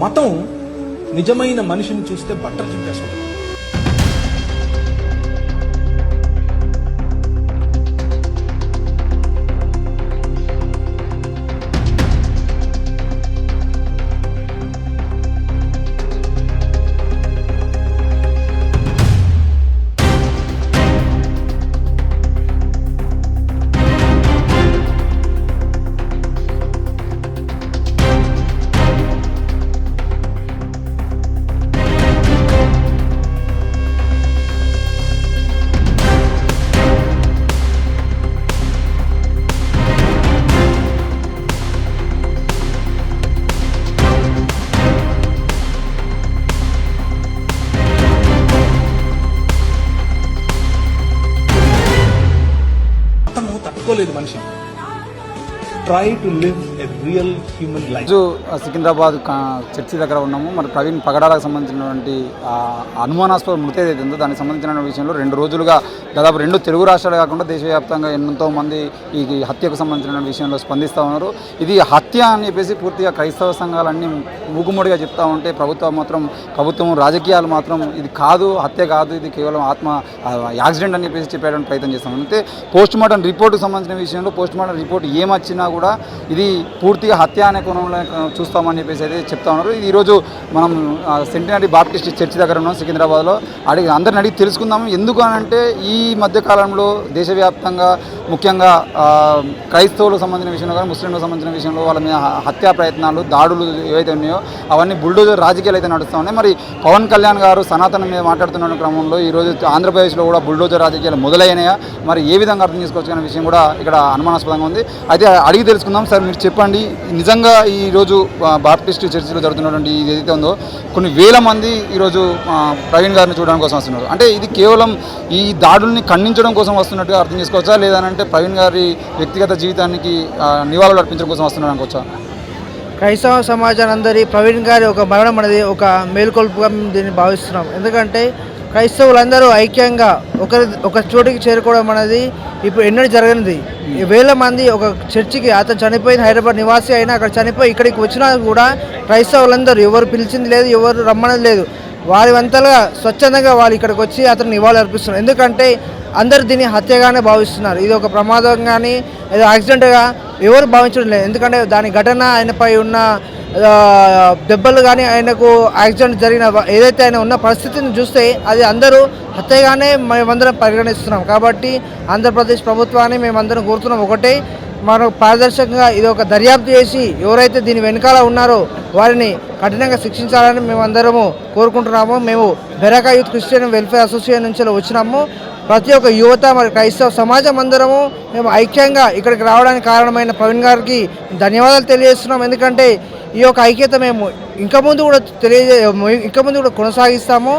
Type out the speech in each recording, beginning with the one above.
మతం నిజమైన మనిషిని చూస్తే బట్టలు చింపేస్తుంది. తట్టుకోలేదు మనిషి. Try to live a real human life. Secunderabad church దగ్గర ఉన్నాము. మరి ప్రవీణ్ పగడాలకు సంబంధించినటువంటి అనుమానాస్పద మృతి ఏదైతే ఉందో దానికి సంబంధించిన విషయంలో 2 రోజులుగా దాదాపు 2 తెలుగు రాష్ట్రాలు కాకుండా దేశవ్యాప్తంగా ఎంతో మంది ఈ హత్యకు సంబంధించిన విషయంలో స్పందిస్తూ ఉన్నారు. ఇది హత్య అని చెప్పేసి పూర్తిగా క్రైస్తవ సంఘాలన్నీ మూకుమ్మడిగా చెప్తా ఉంటే ప్రభుత్వం రాజకీయాలు మాత్రం ఇది కాదు, హత్య కాదు, ఇది కేవలం యాక్సిడెంట్ అని చెప్పేసి చెప్పేయడానికి ప్రయత్నం చేస్తాం. అయితే పోస్ట్మార్టం రిపోర్టుకు సంబంధించిన విషయంలో పోస్ట్మార్టం రిపోర్ట్ ఏమొచ్చినా కూడా ఇది పూర్తిగా హత్య అనే కోణంలో చూస్తామని చెప్పేసి అయితే చెప్తా ఉన్నారు. ఈరోజు మనం సెంటినరీ బాప్టిస్ట్ చర్చి దగ్గర ఉన్నాం సికింద్రాబాద్లో. అందరిని అడిగి తెలుసుకుందాము. ఎందుకు అనంటే ఈ మధ్యకాలంలో దేశవ్యాప్తంగా ముఖ్యంగా క్రైస్తవులకు సంబంధించిన విషయంలో కానీ ముస్లింలకు సంబంధించిన విషయంలో వాళ్ళ మీద హత్యా ప్రయత్నాలు, దాడులు ఏవైతే ఉన్నాయో అవన్నీ బుల్డోజర్ రాజకీయాలు అయితే నడుస్తూ ఉన్నాయి. మరి పవన్ కళ్యాణ్ గారు సనాతనం మీద మాట్లాడుతున్న క్రమంలో ఈరోజు ఆంధ్రప్రదేశ్లో కూడా బుల్డోజర్ రాజకీయాలు మొదలైనాయా, మరి ఏ విధంగా అర్థం చేసుకోవచ్చు అనే విషయం కూడా ఇక్కడ అనుమానాస్పదంగా ఉంది. అయితే అడిగి తెలుసుకుందాం. సార్, మీరు చెప్పండి, నిజంగా ఈరోజు బాప్టిస్ట్ చర్చిలో జరుగుతున్నటువంటి ఇది ఏదైతే ఉందో కొన్ని వేల మంది ఈరోజు ప్రవీణ్ గారిని చూడడం కోసం వస్తున్నారు. అంటే ఇది కేవలం ఈ దాడుల్ని ఖండించడం కోసం వస్తున్నట్టుగా అర్థం చేసుకోవచ్చా, లేదంటే ప్రవీణ్ గారి వ్యక్తిగత జీవితానికి నివాళులు అర్పించడం కోసం వస్తున్నారు అనుకోవచ్చా? క్రైస్తవ సమాజాన్ని అందరి ప్రవీణ్ గారి ఒక మరణం అనేది ఒక మేలుకొల్పుగా మేము దీన్ని భావిస్తున్నాం. ఎందుకంటే క్రైస్తవులందరూ ఐక్యంగా ఒక చోటికి చేరుకోవడం అనేది ఇప్పుడు ఎన్నడూ జరగనిది. వేల మంది ఒక చర్చికి, అతను చనిపోయిన హైదరాబాద్ నివాసి అయినా అక్కడ చనిపోయి ఇక్కడికి వచ్చినా కూడా క్రైస్తవులందరూ ఎవరు పిలిచింది లేదు, ఎవరు రమ్మన్నది లేదు, వారి వంతలుగా స్వచ్ఛందంగా వాళ్ళు ఇక్కడికి వచ్చి అతను నివాళులు అర్పిస్తున్నారు. ఎందుకంటే అందరూ దీన్ని హత్యగానే భావిస్తున్నారు. ఇది ఒక ప్రమాదం కానీ ఏదో యాక్సిడెంట్గా ఎవరు భావించడం లేదు. ఎందుకంటే దాని ఘటన, ఆయనపై ఉన్న దెబ్బలు కానీ, ఆయనకు యాక్సిడెంట్ జరిగిన ఏదైతే ఆయన ఉన్న పరిస్థితిని చూస్తే అది అందరూ హత్యగానే మేమందరం పరిగణిస్తున్నాం. కాబట్టి ఆంధ్రప్రదేశ్ ప్రభుత్వాన్ని మేమందరం కోరుతున్నాం ఒకటే, మనకు పారదర్శకంగా ఇది ఒక దర్యాప్తు చేసి ఎవరైతే దీని వెనకాల ఉన్నారో వారిని కఠినంగా శిక్షించాలని మేమందరము కోరుకుంటున్నాము. మేము Beracah youth Christian welfare association నుంచి వచ్చినాము. ప్రతి ఒక్క యువత మరి క్రైస్తవ సమాజం అందరము మేము ఐక్యంగా ఇక్కడికి రావడానికి కారణమైన ప్రవీణ్ గారికి ధన్యవాదాలు తెలియజేస్తున్నాం. ఎందుకంటే ఈ యొక్క ఐక్యత మేము ఇంకా ముందు కూడా కొనసాగిస్తాము.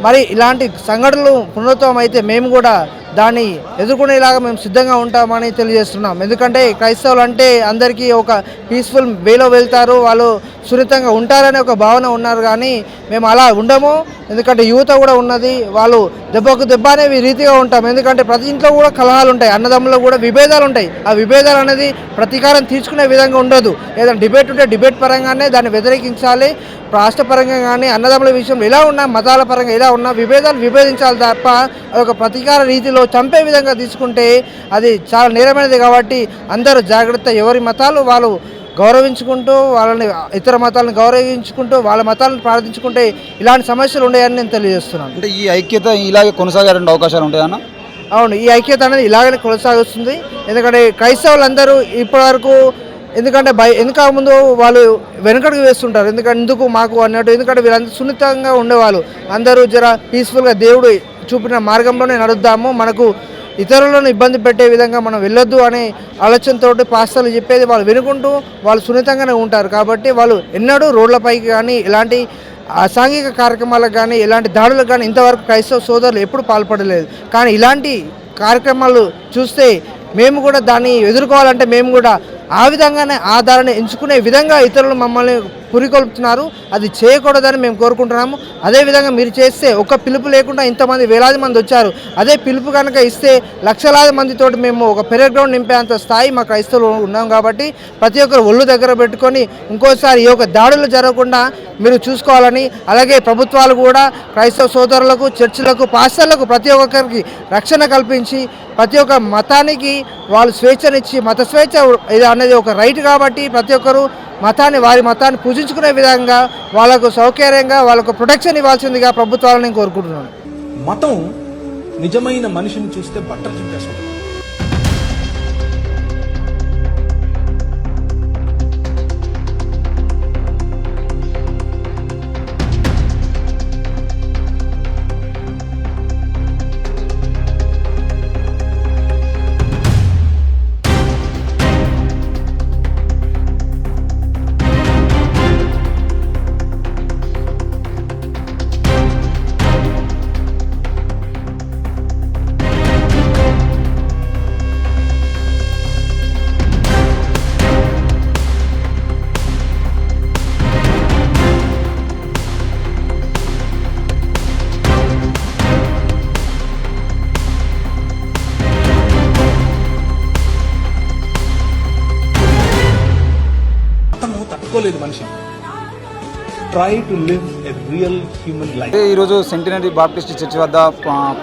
మరి ఇలాంటి సంఘటనలు పునరుత్వం అయితే మేము కూడా దాన్ని ఎదుర్కొనేలాగా మేము సిద్ధంగా ఉంటామని తెలియజేస్తున్నాం. ఎందుకంటే క్రైస్తవులు అంటే అందరికీ ఒక పీస్ఫుల్ వేలో వెళ్తారు, వాళ్ళు సున్నితంగా ఉంటారనే ఒక భావన ఉన్నారు. కానీ మేము అలా ఉండము. ఎందుకంటే యువత కూడా ఉన్నది, వాళ్ళు దెబ్బకు దెబ్బ అనేవి రీతిగా ఉంటాం. ఎందుకంటే ప్రతి ఇంట్లో కూడా కలహాలు ఉంటాయి, అన్నదమ్ములో కూడా విభేదాలు ఉంటాయి. ఆ విభేదాలు అనేది ప్రతీకారం తీర్చుకునే విధంగా ఉండదు. ఏదైనా డిబేట్ ఉంటే డిబేట్ పరంగానే దాన్ని వ్యతిరేకించాలి. రాష్ట్ర పరంగా కానీ అన్నదమ్ముల విషయంలో ఎలా ఉన్నా, మతాల పరంగా ఎలా ఉన్నా విభేదాలు విభేదించాలి తప్ప అదొక ప్రతీకార రీతిలో చంపే విధంగా తీసుకుంటే అది చాలా నేరమైనది. కాబట్టి అందరూ జాగ్రత్త, ఎవరి మతాలు వాళ్ళు గౌరవించుకుంటూ, వాళ్ళని ఇతర మతాలను గౌరవించుకుంటూ, వాళ్ళ మతాలను ప్రార్థించుకుంటే ఇలాంటి సమస్యలు ఉన్నాయని నేను తెలియజేస్తున్నాను. అంటే ఈ ఐక్యత ఇలాగే కొనసాగే అవకాశాలు ఉంటాయన్న? అవును, ఈ ఐక్యత అనేది ఇలాగనే కొనసాగుతుంది. ఎందుకంటే క్రైస్తవులందరూ ఇప్పటివరకు ఎందుకంటే వెనుక ముందు వాళ్ళు వెనుకడుగు వేస్తుంటారు. ఎందుకు మాకు అన్నట్టు, ఎందుకంటే వీళ్ళందరూ సున్నితంగా ఉండేవాళ్ళు. అందరూ జర పీస్ఫుల్గా దేవుడు చూపిన మార్గంలోనే నడుద్దాము, మనకు ఇతరులను ఇబ్బంది పెట్టే విధంగా మనం వెళ్ళొద్దు అనే ఆలోచనతో పాస్టర్లు చెప్పేది వాళ్ళు వినుకుంటూ వాళ్ళు సున్నితంగానే ఉంటారు. కాబట్టి వాళ్ళు ఎన్నడూ రోడ్లపైకి కానీ ఇలాంటి అసాంఘిక కార్యక్రమాలకు కానీ ఇలాంటి దాడులకు కానీ ఇంతవరకు క్రైస్తవ సోదరులు ఎప్పుడు పాల్పడలేదు. కానీ ఇలాంటి కార్యక్రమాలు చూస్తే మేము కూడా దాన్ని ఎదుర్కోవాలంటే మేము కూడా ఆ విధంగానే ఆ దారిని ఎంచుకునే విధంగా ఇతరులు మమ్మల్ని పురికొల్పుతున్నారు. అది చేయకూడదని మేము కోరుకుంటున్నాము. అదేవిధంగా మీరు చేస్తే ఒక పిలుపు లేకుండా ఇంతమంది వేలాది మంది వచ్చారు. అదే పిలుపు కనుక ఇస్తే లక్షలాది మందితోటి మేము ఒక పెరేడ్ గ్రౌండ్ నింపేంత స్థాయి మా క్రైస్తవులు ఉన్నాం. కాబట్టి ప్రతి ఒక్కరు ఒళ్ళు దగ్గర పెట్టుకొని ఇంకోసారి ఈ యొక్క దాడులు జరగకుండా మీరు చూసుకోవాలని, అలాగే ప్రభుత్వాలు కూడా క్రైస్తవ సోదరులకు, చర్చిలకు, పాస్టర్లకు ప్రతి ఒక్కరికి రక్షణ కల్పించి ప్రతి ఒక్క మతానికి వాళ్ళు స్వేచ్ఛనిచ్చి, మత స్వేచ్ఛ ఇది అనేది ఒక రైట్ కాబట్టి ప్రతి ఒక్కరు వారి మతాన్ని పూజించుకునే విధంగా వాళ్ళకు సౌకర్యంగా వాళ్ళకు ప్రొటెక్షన్ ఇవ్వాల్సిందిగా ప్రభుత్వాలను నేను కోరుకుంటున్నాను. మతం నిజమైన మనిషిని చూస్తే బట్టలు చింపేస్తుంది. తట్టుకోలేదు మనిషి. Try to live a real human life. ఈరోజు సెంటినరీ బాప్టిస్ట్ చర్చ్ వద్ద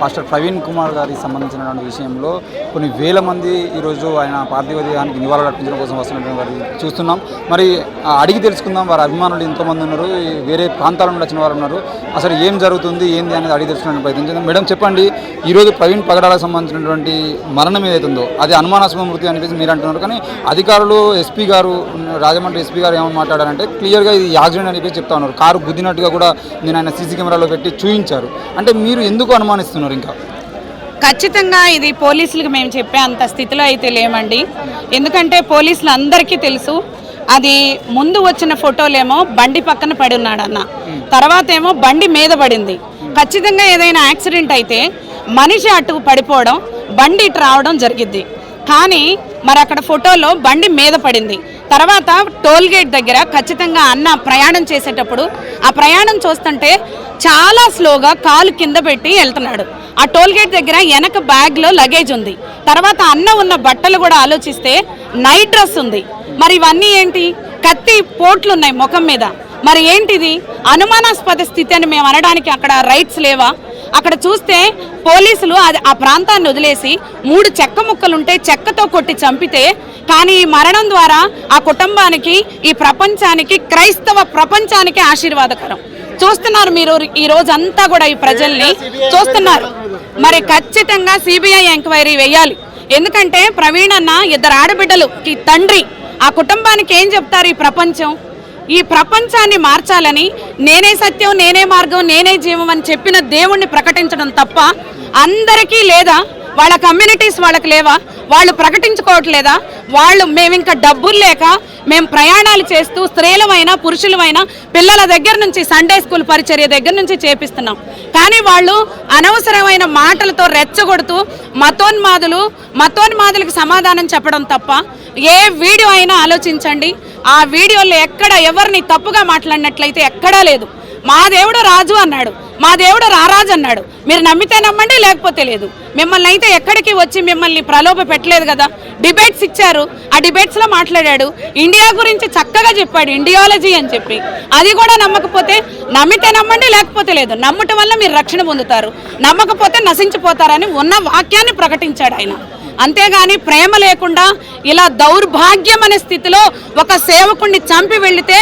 పాస్టర్ ప్రవీణ్ కుమార్ గారికి సంబంధించినటువంటి విషయంలో కొన్ని వేల మంది ఈరోజు ఆయన పార్థివ దేహానికి నివాళులు అర్పించడం కోసం వస్తున్నటువంటి వారిని చూస్తున్నాం. మరి అడిగి తెలుసుకుందాం. వారి అభిమానులు ఎంతోమంది ఉన్నారు, వేరే ప్రాంతాల నుండి వచ్చిన వారు ఉన్నారు. అసలు ఏం జరుగుతుంది ఏంది అనేది అడిగి తెలుసుకునే ప్రయత్నం చేద్దాం. మేడం చెప్పండి, ఈరోజు ప్రవీణ్ పగడాలకు సంబంధించినటువంటి మరణం ఏదైతుందో అది అనుమానాస్పద మృతి అనిపించి మీరు అంటున్నారు. కానీ అధికారులు ఎస్పీ గారు, రాజమండ్రి ఎస్పీ గారు ఏమని మాట్లాడారంటే క్లియర్గా ఇది యాక్సిడెంట్ అనిపించి చెప్తా ఉన్నారు. కారు గుద్దినట్టుగా కూడా నేను ఆయన సీసీ కెమెరాలో పెట్టి చూపించారు. అంటే మీరు ఎందుకు అనుమానిస్తున్నారు? ఇంకా ఖచ్చితంగా ఇది పోలీసులకు మేము చెప్పే అంత స్థితిలో అయితే లేమండి. ఎందుకంటే పోలీసులు అందరికీ తెలుసు, అది ముందు వచ్చిన ఫోటోలేమో బండి పక్కన పడి ఉన్నాడు అన్న, తర్వాత ఏమో బండి మీద పడింది. ఖచ్చితంగా ఏదైనా యాక్సిడెంట్ అయితే మనిషి అటు పడిపోవడం, బండి ఇటు రావడం జరిగిద్ది. కానీ మరి అక్కడ ఫోటోలో బండి మీద పడింది. తర్వాత టోల్ గేట్ దగ్గర ఖచ్చితంగా అన్న ప్రయాణం చేసేటప్పుడు ఆ ప్రయాణం చూస్తుంటే చాలా స్లోగా కాలు కింద పెట్టి వెళ్తున్నాడు. ఆ టోల్ గేట్ దగ్గర వెనక బ్యాగ్లో లగేజ్ ఉంది. తర్వాత అన్న ఉన్న బట్టలు కూడా ఆలోచిస్తే నైట్ డ్రెస్ ఉంది. మరి ఇవన్నీ ఏంటి? కత్తి పోట్లు ఉన్నాయి ముఖం మీద. మరి ఏంటిది? అనుమానాస్పద స్థితి అని మేము అనడానికి అక్కడ రైట్స్ లేవా? అక్కడ చూస్తే పోలీసులు ఆ ప్రాంతాన్ని వదిలేసి 3 చెక్క ముక్కలుంటే చెక్కతో కొట్టి చంపితే, కానీ ఈ మరణం ద్వారా ఆ కుటుంబానికి, ఈ ప్రపంచానికి, క్రైస్తవ ప్రపంచానికి ఆశీర్వాదకరం. చూస్తున్నారు మీరు ఈ రోజంతా కూడా ఈ ప్రజల్ని చూస్తున్నారు. మరి ఖచ్చితంగా సిబిఐ ఎంక్వైరీ వేయాలి. ఎందుకంటే ప్రవీణ్ అన్న 2 ఆడబిడ్డలకి తండ్రి. ఆ కుటుంబానికి ఏం చెప్తారు ఈ ప్రపంచం? ఈ ప్రపంచాన్ని మార్చాలని నేనే సత్యం, నేనే మార్గం, నేనే జీవం అని చెప్పిన దేవుణ్ణి ప్రకటించడం తప్ప అందరికీ లేదా? వాళ్ళ కమ్యూనిటీస్ వాళ్ళకి లేవా? వాళ్ళు ప్రకటించుకోవట్లేదా? మేము ఇంకా డబ్బులు లేక మేము ప్రయాణాలు చేస్తూ స్త్రీలమైనా పురుషులమైనా పిల్లల దగ్గర నుంచి సండే స్కూల్ పరిచర్య దగ్గర నుంచి చేపిస్తున్నాం. కానీ వాళ్ళు అనవసరమైన మాటలతో రెచ్చగొడుతూ మతోన్మాదులకు సమాధానం చెప్పడం తప్ప ఏ వీడియో అయినా ఆలోచించండి. ఆ వీడియోలో ఎక్కడ ఎవరిని తప్పుగా మాట్లాడినట్లయితే ఎక్కడా లేదు. మా దేవుడు రాజు అన్నాడు, మా దేవుడు రారాజు అన్నాడు. మీరు నమ్మితే నమ్మండి, లేకపోతే లేదు. మిమ్మల్ని అయితే ఎక్కడికి వచ్చి మిమ్మల్ని ప్రలోభ పెట్టలేదు కదా. డిబేట్స్ ఇచ్చారు, ఆ డిబేట్స్లో మాట్లాడాడు, ఇండియా గురించి చక్కగా చెప్పాడు, ఇండియాలజీ అని చెప్పి. అది కూడా నమ్మకపోతే నమ్మితే నమ్మండి, లేకపోతే లేదు. నమ్మటం వల్ల మీరు రక్షణ పొందుతారు, నమ్మకపోతే నశించిపోతారని ఉన్న వాక్యాన్ని ప్రకటించాడు ఆయన. అంతేగాని ప్రేమ లేకుండా ఇలా దౌర్భాగ్యం అనే స్థితిలో ఒక సేవకుడిని చంపి వెళితే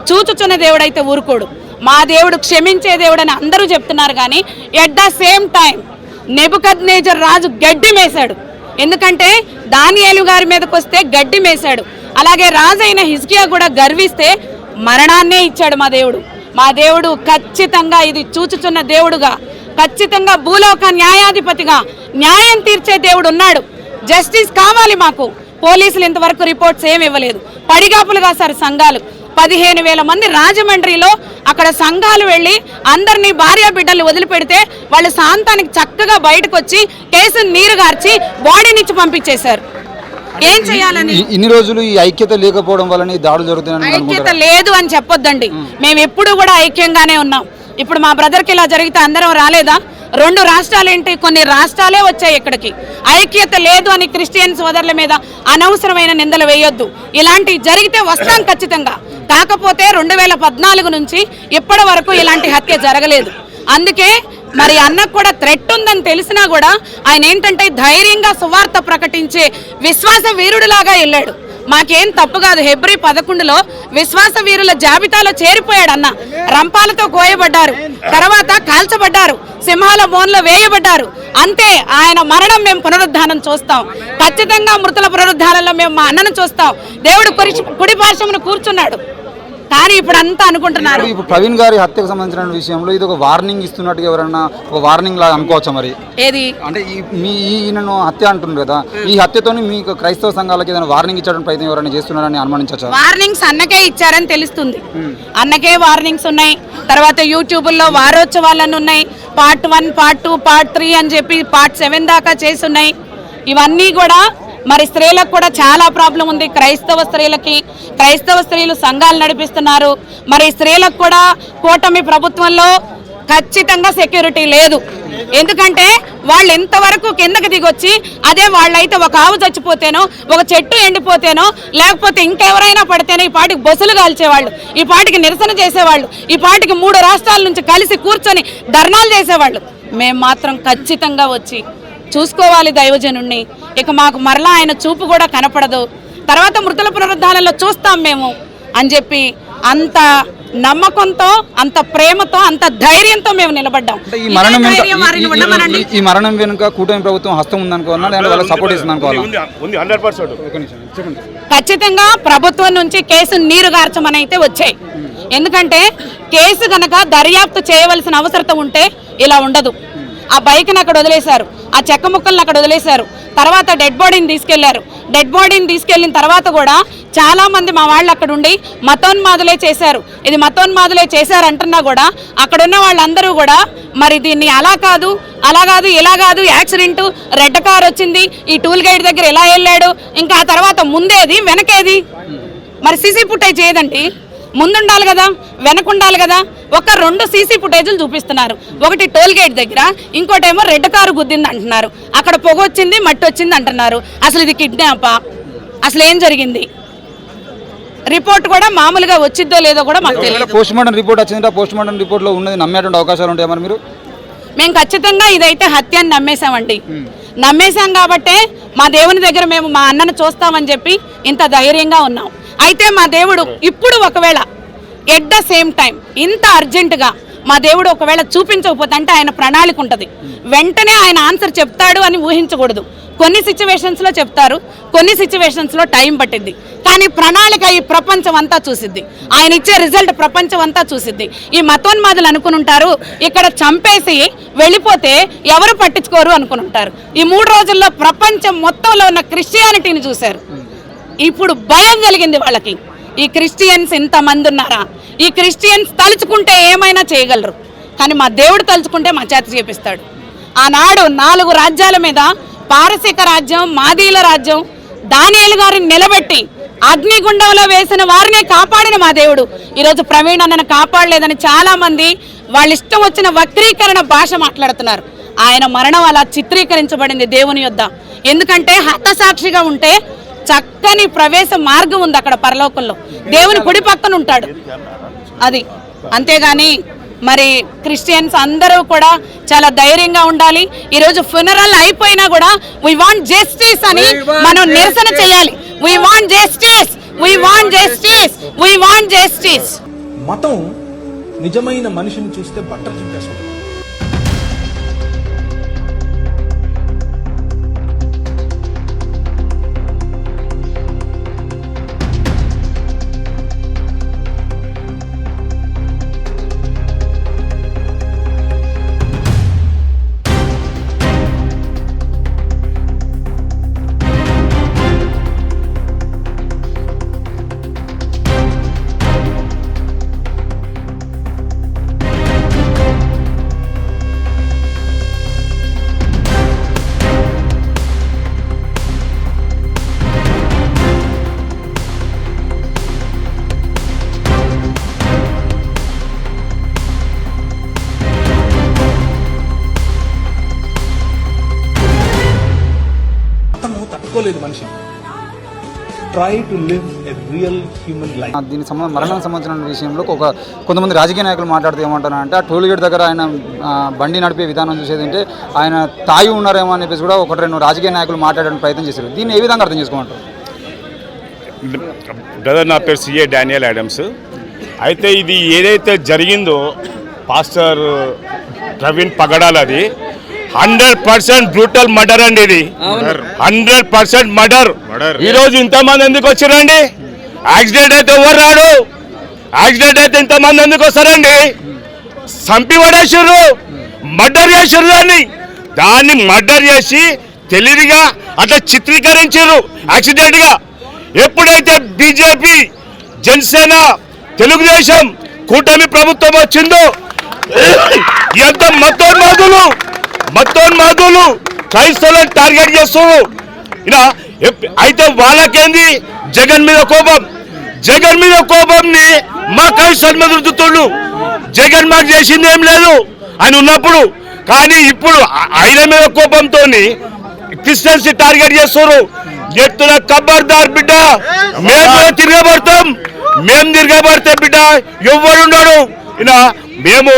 చూచుచున్న దేవుడైతే ఊరుకోడు. మా దేవుడు క్షమించే దేవుడు అని అందరూ చెప్తున్నారు. కానీ at the same time Nebuchadnezzar రాజు గడ్డి మేశాడు. ఎందుకంటే దానియేలు గారి మీదకి వస్తే గడ్డి మేశాడు. అలాగే రాజు అయిన హిజ్కియా కూడా గర్విస్తే మరణాన్నే ఇచ్చాడు మా దేవుడు ఖచ్చితంగా ఇది చూచుచున్న దేవుడుగా, ఖచ్చితంగా భూలోక న్యాయాధిపతిగా న్యాయం తీర్చే దేవుడు ఉన్నాడు. జస్టిస్ కావాలి మాకు. పోలీసులు ఇంతవరకు రిపోర్ట్స్ ఏమి ఇవ్వలేదు. పడిగాపులు కాసారు సంఘాలు. 15,000 మంది రాజమండ్రిలో అక్కడ సంఘాలు వెళ్ళి అందరినీ భార్య బిడ్డల్ని వదిలిపెడితే వాళ్ళు శాంతానికి చక్కగా బయటకు వచ్చి కేసును నీరుగార్చి బాడీనిచ్చి పంపించేశారు. ఏం చేయాలని? ఇన్ని రోజులు ఈ ఐక్యత లేకపోవడం వల్ల ఈ దాడులు జరుగుతున్నాయని ఐక్యత లేదు అని చెప్పొద్దండి. మేము ఎప్పుడు కూడా ఐక్యంగానే ఉన్నాం. ఇప్పుడు మా బ్రదర్కి ఇలా జరిగితే అందరం రాలేదా? 2 రాష్ట్రాలు ఏంటి, కొన్ని రాష్ట్రాలే వచ్చాయి ఇక్కడికి. ఐక్యత లేదు అని క్రిస్టియన్ సోదరుల మీద అనవసరమైన నిందలు వేయొద్దు. ఇలాంటివి జరిగితే వస్తాం ఖచ్చితంగా. కాకపోతే 2014 నుంచి ఇప్పటి వరకు ఇలాంటి హత్య జరగలేదు. అందుకే మరి అన్నకు కూడా థ్రెట్ ఉందని తెలిసినా కూడా ఆయన ఏంటంటే ధైర్యంగా సువార్త ప్రకటించే విశ్వాస వీరుడిలాగా వెళ్ళాడు. మాకేం తప్పు కాదు. హెబ్రీ 11లో విశ్వాస వీరుల జాబితాలో చేరిపోయాడు అన్న. రంపాలతో కోయబడ్డారు, తర్వాత కాల్చబడ్డారు, సింహాల బోన్లో వేయబడ్డారు. అంతే. ఆయన మరణం మేము పునరుద్ధానం చూస్తాం. ఖచ్చితంగా మృతుల పునరుద్ధానంలో మేము మా అన్నను చూస్తాం. దేవుడు కుడి పార్శ్వమున కూర్చున్నాడు. కానీ ఇప్పుడు అంతా అనుకుంటున్నారు. ఇప్పుడు ప్రవీణ్ గారి హత్యకు సంబంధించిన విషయంలో ఇది ఒక వార్నింగ్ ఇస్తున్నట్టుగా ఎవరన్నా ఒక వార్నింగ్ లాగా అనుకోవచ్చా? మరి ఏది అంటే ఈయనను హత్య అంటున్నారు కదా, ఈ హత్యతోని మీకు క్రైస్తవ సంఘాలకి ఏదైనా వార్నింగ్ ఇచ్చడం ప్రయత్నం ఎవరైనా చేస్తున్నారని అనుమానించవచ్చు? వార్నింగ్స్ అన్నకే ఇచ్చారని తెలుస్తుంది. అన్నకే వార్నింగ్స్ ఉన్నాయి. తర్వాత యూట్యూబ్లో వారోత్సవాలను ఉన్నాయి. పార్ట్ 1, పార్ట్ 2, పార్ట్ 3 అని చెప్పి పార్ట్ 7 దాకా చేసి ఉన్నాయి. ఇవన్నీ కూడా మరి స్త్రీలకు కూడా చాలా ప్రాబ్లం ఉంది. క్రైస్తవ స్త్రీలు సంఘాలు నడిపిస్తున్నారు. మరి స్త్రీలకు కూడా కూటమి ప్రభుత్వంలో ఖచ్చితంగా సెక్యూరిటీ లేదు. ఎందుకంటే వాళ్ళు ఎంతవరకు కిందకి దిగొచ్చి అదే వాళ్ళైతే ఒక ఆవు చచ్చిపోతేనో, ఒక చెట్టు ఎండిపోతేనో, లేకపోతే ఇంకెవరైనా పడితేనో ఈ పాటికి బొసులు కాల్చేవాళ్ళు, ఈ పాటికి నిరసన చేసేవాళ్ళు, ఈ పాటికి 3 రాష్ట్రాల నుంచి కలిసి కూర్చొని ధర్నాలు చేసేవాళ్ళు. మేము మాత్రం ఖచ్చితంగా వచ్చి చూసుకోవాలి దైవజనుణ్ణి. ఇక మాకు మరలా ఆయన చూపు కూడా కనపడదు. తర్వాత మృతుల పునరుద్ధానంలో చూస్తాం మేము అని చెప్పి అంత నమ్మకంతో, అంత ప్రేమతో, అంత ధైర్యంతో మేము నిలబడ్డాం. ఈ మరణం వెనుక కూటమి ప్రభుత్వం హస్తం ఉందనుకోవాలా, సపోర్ట్ ఇస్తుంది అనుకోవాలా? ఖచ్చితంగా ప్రభుత్వం నుంచి కేసు నీరు గార్చమని అయితే వచ్చాయి. ఎందుకంటే కేసు గనక దర్యాప్తు చేయవలసిన అవసరం ఉంటే ఇలా ఉండదు. ఆ బైక్ని అక్కడ వదిలేశారు, ఆ చెక్క ముక్కల్ని అక్కడ వదిలేశారు, తర్వాత డెడ్ బాడీని తీసుకెళ్లారు. డెడ్ బాడీని తీసుకెళ్లిన తర్వాత కూడా చాలా మంది మా వాళ్ళు అక్కడ ఉండి మతోన్మాదులే చేశారు, ఇది మతోన్మాదులే చేశారు అంటున్నా కూడా అక్కడున్న వాళ్ళందరూ కూడా మరి దీన్ని అలా కాదు, ఇలా కాదు, యాక్సిడెంట్, రెడ్ కార్ వచ్చింది, ఈ టూల్ గేట్ దగ్గర ఎలా వెళ్ళాడు, ఇంకా ఆ తర్వాత ముందేది వెనకేది, మరి సీసీ ఫుటేజ్ ఏదండి? ముందుండాలి కదా, వెనకుండాలి కదా. ఒక 2 సీసీ ఫుటేజ్లు చూపిస్తున్నారు. ఒకటి టోల్ గేట్ దగ్గర, ఇంకోటేమో రెడ్ కారు గుద్దింది అంటున్నారు, అక్కడ పొగ వచ్చింది, మట్టి వచ్చింది అంటున్నారు. అసలు ఇది కిడ్నాపా? అసలు ఏం జరిగింది? రిపోర్ట్ కూడా మామూలుగా వచ్చిద్దో లేదో కూడా మాకు తెలియదు. పోస్ట్ మార్టం రిపోర్ట్ వచ్చిందా? పోస్ట్ మార్టం రిపోర్ట్ లో ఉన్నది నమ్మేటువంటి అవకాశాలు ఉంటాయి. మరి మేము ఖచ్చితంగా ఇదైతే హత్య అని నమ్మేశామండి. నమ్మేశాం కాబట్టే మా దేవుని దగ్గర మేము మా అన్నను చూస్తామని చెప్పి ఇంత ధైర్యంగా ఉన్నాం. అయితే మా దేవుడు ఇప్పుడు ఒకవేళ ఎట్ ద సేమ్ టైం ఇంత అర్జెంటుగా మా దేవుడు ఒకవేళ చూపించకపోతే, అంటే ఆయన ప్రణాళిక ఉంటుంది, వెంటనే ఆయన ఆన్సర్ చెప్తాడు అని ఊహించకూడదు. కొన్ని సిచ్యువేషన్స్లో చెప్తారు, కొన్ని సిచ్యువేషన్స్లో టైం పట్టిద్ది. కానీ ప్రణాళిక ఈ ప్రపంచం అంతా చూసిద్ది. ఆయన ఇచ్చే రిజల్ట్ ప్రపంచం అంతా చూసిద్ది. ఈ మతోన్మాదులు అనుకుని ఉంటారు ఇక్కడ చంపేసి వెళ్ళిపోతే ఎవరు పట్టించుకోరు అనుకుని ఉంటారు. ఈ 3 రోజుల్లో ప్రపంచం మొత్తంలో ఉన్న క్రిస్టియానిటీని చూశారు. ఇప్పుడు భయం కలిగింది వాళ్ళకి. ఈ క్రిస్టియన్స్ ఇంతమంది ఉన్నారా? ఈ క్రిస్టియన్స్ తలుచుకుంటే ఏమైనా చేయగలరు, కానీ మా దేవుడు తలుచుకుంటే మా చేత చేపిస్తాడు. ఆనాడు 4 రాజ్యాల మీద, పారసీక రాజ్యం, మాదీల రాజ్యం, దానియేలు గారిని నిలబెట్టి అగ్నిగుండంలో వేసిన వారినే కాపాడిన మా దేవుడు ఈరోజు ప్రవీణ్ అన్నను కాపాడలేదని చాలా మంది వాళ్ళ ఇష్టం వచ్చిన వక్రీకరణ భాష మాట్లాడుతున్నారు. ఆయన మరణం అలా చిత్రీకరించబడింది దేవుని యొద్ద. ఎందుకంటే హతసాక్షిగా ఉంటే చక్కని ప్రవేశ మార్గం ఉంది అక్కడ పరలోకంలో, దేవుని కుడి పక్కన ఉంటాడు. అది అంతేగాని మరి క్రిస్టియన్స్ అందరూ కూడా చాలా ధైర్యంగా ఉండాలి. ఈరోజు ఫ్యూనరల్ అయిపోయినా కూడా వీ వాంట్ జస్టిస్ అని మనం నిరసన చేయాలి. We want justice, we want justice, we want justice. మతం నిజమైన మనిషిని చూస్తే బట్టలు చింపేస్తుంది. పట్టించుకోలేదు మనిషి. Try to live a real human life. దీనికి మరణానికి సంబంధించిన విషయంలో కొంతమంది రాజకీయ నాయకులు మాట్లాడుతూ ఏమంటారంటే ఆ టోల్ గేట్ దగ్గర ఆయన బండి నడిపే విధానం చూసేది అంటే ఆయన తాగి ఉన్నారేమో అని చెప్పేసి కూడా ఒకటి రెండు రాజకీయ నాయకులు మాట్లాడడానికి ప్రయత్నం చేశారు. దీన్ని ఏ విధంగా అర్థం చేసుకోమంటారు? బ్రదర్, నా పేరు సిఏ డానియల్ యాడమ్స్. అయితే ఇది ఏదైతే జరిగిందో పాస్టర్ ప్రవీణ్ పగడాలది 100% బ్రూటల్ మర్డర్ అండి. ఇది 100% మర్డర్. ఈరోజు ఇంతమంది ఎందుకు వచ్చారండి? యాక్సిడెంట్ అయితే ఎవరు రాడు. యాక్సిడెంట్ అయితే ఇంతమంది ఎందుకు వస్తారండి? చంపి పడేసారు, మర్డర్ చేసారు. దాన్ని మర్డర్ చేసి తెలివిగా అట్లా చిత్రీకరించారు యాక్సిడెంట్ గా. ఎప్పుడైతే బీజేపీ, జనసేన, తెలుగుదేశం కూటమి ప్రభుత్వం వచ్చిందో ఎంత మతోన్మాదులు క్రైస్తవులను టార్గెట్ చేస్తారు. అయితే వాళ్ళకేంది జగన్ మీద కోపంని మా క్రైస్తవుల మీద రుద్దుతుళ్ళు. జగన్ మాకు చేసింది ఏం లేదు అని ఉన్నప్పుడు, కానీ ఇప్పుడు ఆయన మీద కోపంతో క్రిస్టియన్స్ టార్గెట్ చేస్తారు. చెప్తున్న ఖబర్దార్ బిడ్డ, మేము తిరగబడితే బిడ్డ ఎవరున్నాడు. మేము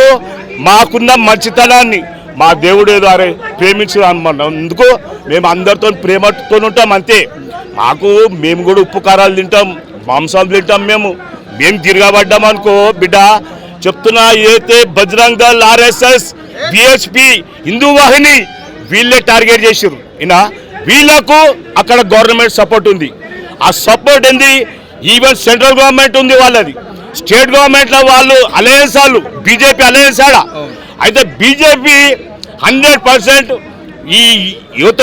మాకున్న మంచితనాన్ని మా దేవుడు ఏదో అరే ప్రేమించు అందుకు మేము అందరితో ప్రేమతో ఉంటాం అంతే. మేము కూడా ఉప్పు కారాలు తింటాం, మాంసాలు తింటాం. మేము తిరగబడ్డాం అనుకో బిడ్డ, చెప్తున్నా ఏదైతే బజరంగ్ దళ్, ఆర్ఎస్ఎస్, బిహెచ్పి, హిందూ వాహిని వీళ్ళే టార్గెట్ చేసారు. వీళ్ళకు అక్కడ గవర్నమెంట్ సపోర్ట్ ఉంది. ఆ సపోర్ట్ ఏంది? ఈవెన్ సెంట్రల్ గవర్నమెంట్ ఉంది వాళ్ళది. స్టేట్ గవర్నమెంట్లో వాళ్ళు అలయన్స్, వాళ్ళు బీజేపీ అలయన్స్ ఆడ. అయితే బీజేపీ 100% ఈ యువత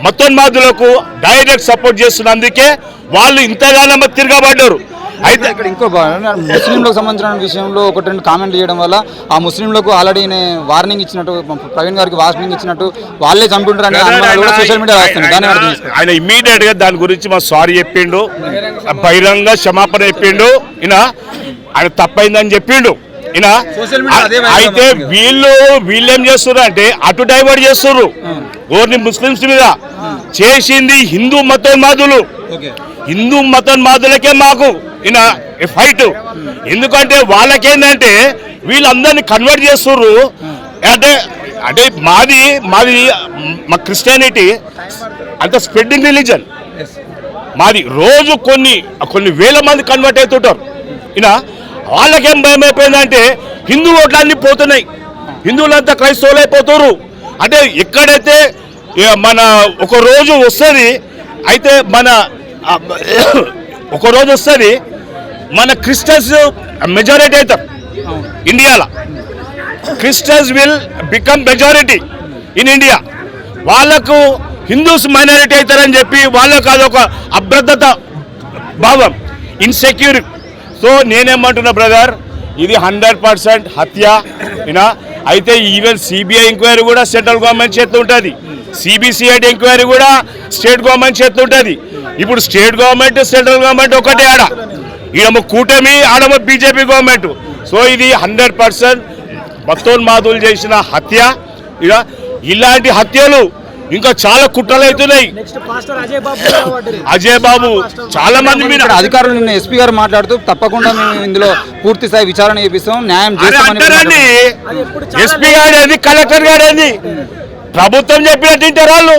మతోన్మాదులకు డైరెక్ట్ సపోర్ట్ చేస్తున్నందుకే వాళ్ళు ఇంతగానో తిరగబడ్డారు. అయితే ఇక్కడ ఇంకో ముస్లింలకు సంబంధించిన విషయంలో ఒకటి రెండు కామెంట్లు చేయడం వల్ల ఆ ముస్లింలకు ఆల్రెడీ వార్నింగ్ ఇచ్చినట్టు, ప్రవీణ్ గారికి వార్నింగ్ ఇచ్చినట్టు వాళ్ళే చంపుంటారని సోషల్ మీడియా వస్తుంది. ఆయన ఇమ్మీడియట్ గా దాని గురించి మా సారీ చెప్పిండు, బహిరంగ క్షమాపణ చెప్పిండు. ఆయన తప్పైందని చెప్పిండు. అయితే వీళ్ళేం చేస్తున్నారు అంటే అటు డైవర్ట్ చేస్తున్నారు. ఓన్లీ ముస్లింస్ మీద చేసింది హిందూ మతోన్మాదులకే మాకు ఫైట్. ఎందుకంటే వాళ్ళకేంటంటే వీళ్ళందరినీ కన్వర్ట్ చేస్తున్నారు. అంటే మాది మా క్రిస్టియానిటీ అంత స్ప్రెడ్డింగ్ రిలీజన్ మాది. రోజు కొన్ని వేల మంది కన్వర్ట్ అవుతుంటారు. వాళ్ళకేం భయం అయిపోయిందంటే హిందూ ఓట్లన్నీ పోతున్నాయి, హిందువులంతా క్రైస్తవులు అయిపోతారు. అంటే ఎక్కడైతే మన ఒక రోజు వస్తుంది, అయితే మన క్రిస్టియన్స్ మెజారిటీ అవుతారు ఇండియాలో. Christians will become majority in India. వాళ్ళకు హిందూస్ మైనారిటీ అవుతారని చెప్పి వాళ్ళకు అదొక అభద్రత భావం, ఇన్సెక్యూరిటీ. సో నేనేమంటున్నా బ్రదర్, ఇది 100% హత్య. అయితే ఈవెన్ సిబిఐ ఎంక్వైరీ కూడా సెంట్రల్ గవర్నమెంట్ చేస్తూ ఉంటుంది, సిబిసిఐడి ఎంక్వైరీ కూడా స్టేట్ గవర్నమెంట్ చేస్తూ ఉంటుంది. ఇప్పుడు స్టేట్ గవర్నమెంట్, సెంట్రల్ గవర్నమెంట్ ఒకటే. ఈడమ కూటమి, ఆడమ బీజేపీ గవర్నమెంట్. సో ఇది 100% మతోన్మాదులు చేసిన హత్య. ఇలాంటి హత్యలు ఇంకా చాలా కుట్రలు అవుతున్నాయి. అజయ్ బాబు చాలా మంది మీద అధికారులు నిన్న ఎస్పీ గారు మాట్లాడుతూ తప్పకుండా మేము ఇందులో పూర్తి స్థాయి విచారణ చేపిస్తాం, న్యాయం చేస్తామని. ఎస్పీ గాడేది, కలెక్టర్ గాడేది, ప్రభుత్వం చెప్పినట్టు వింటారు వాళ్ళు.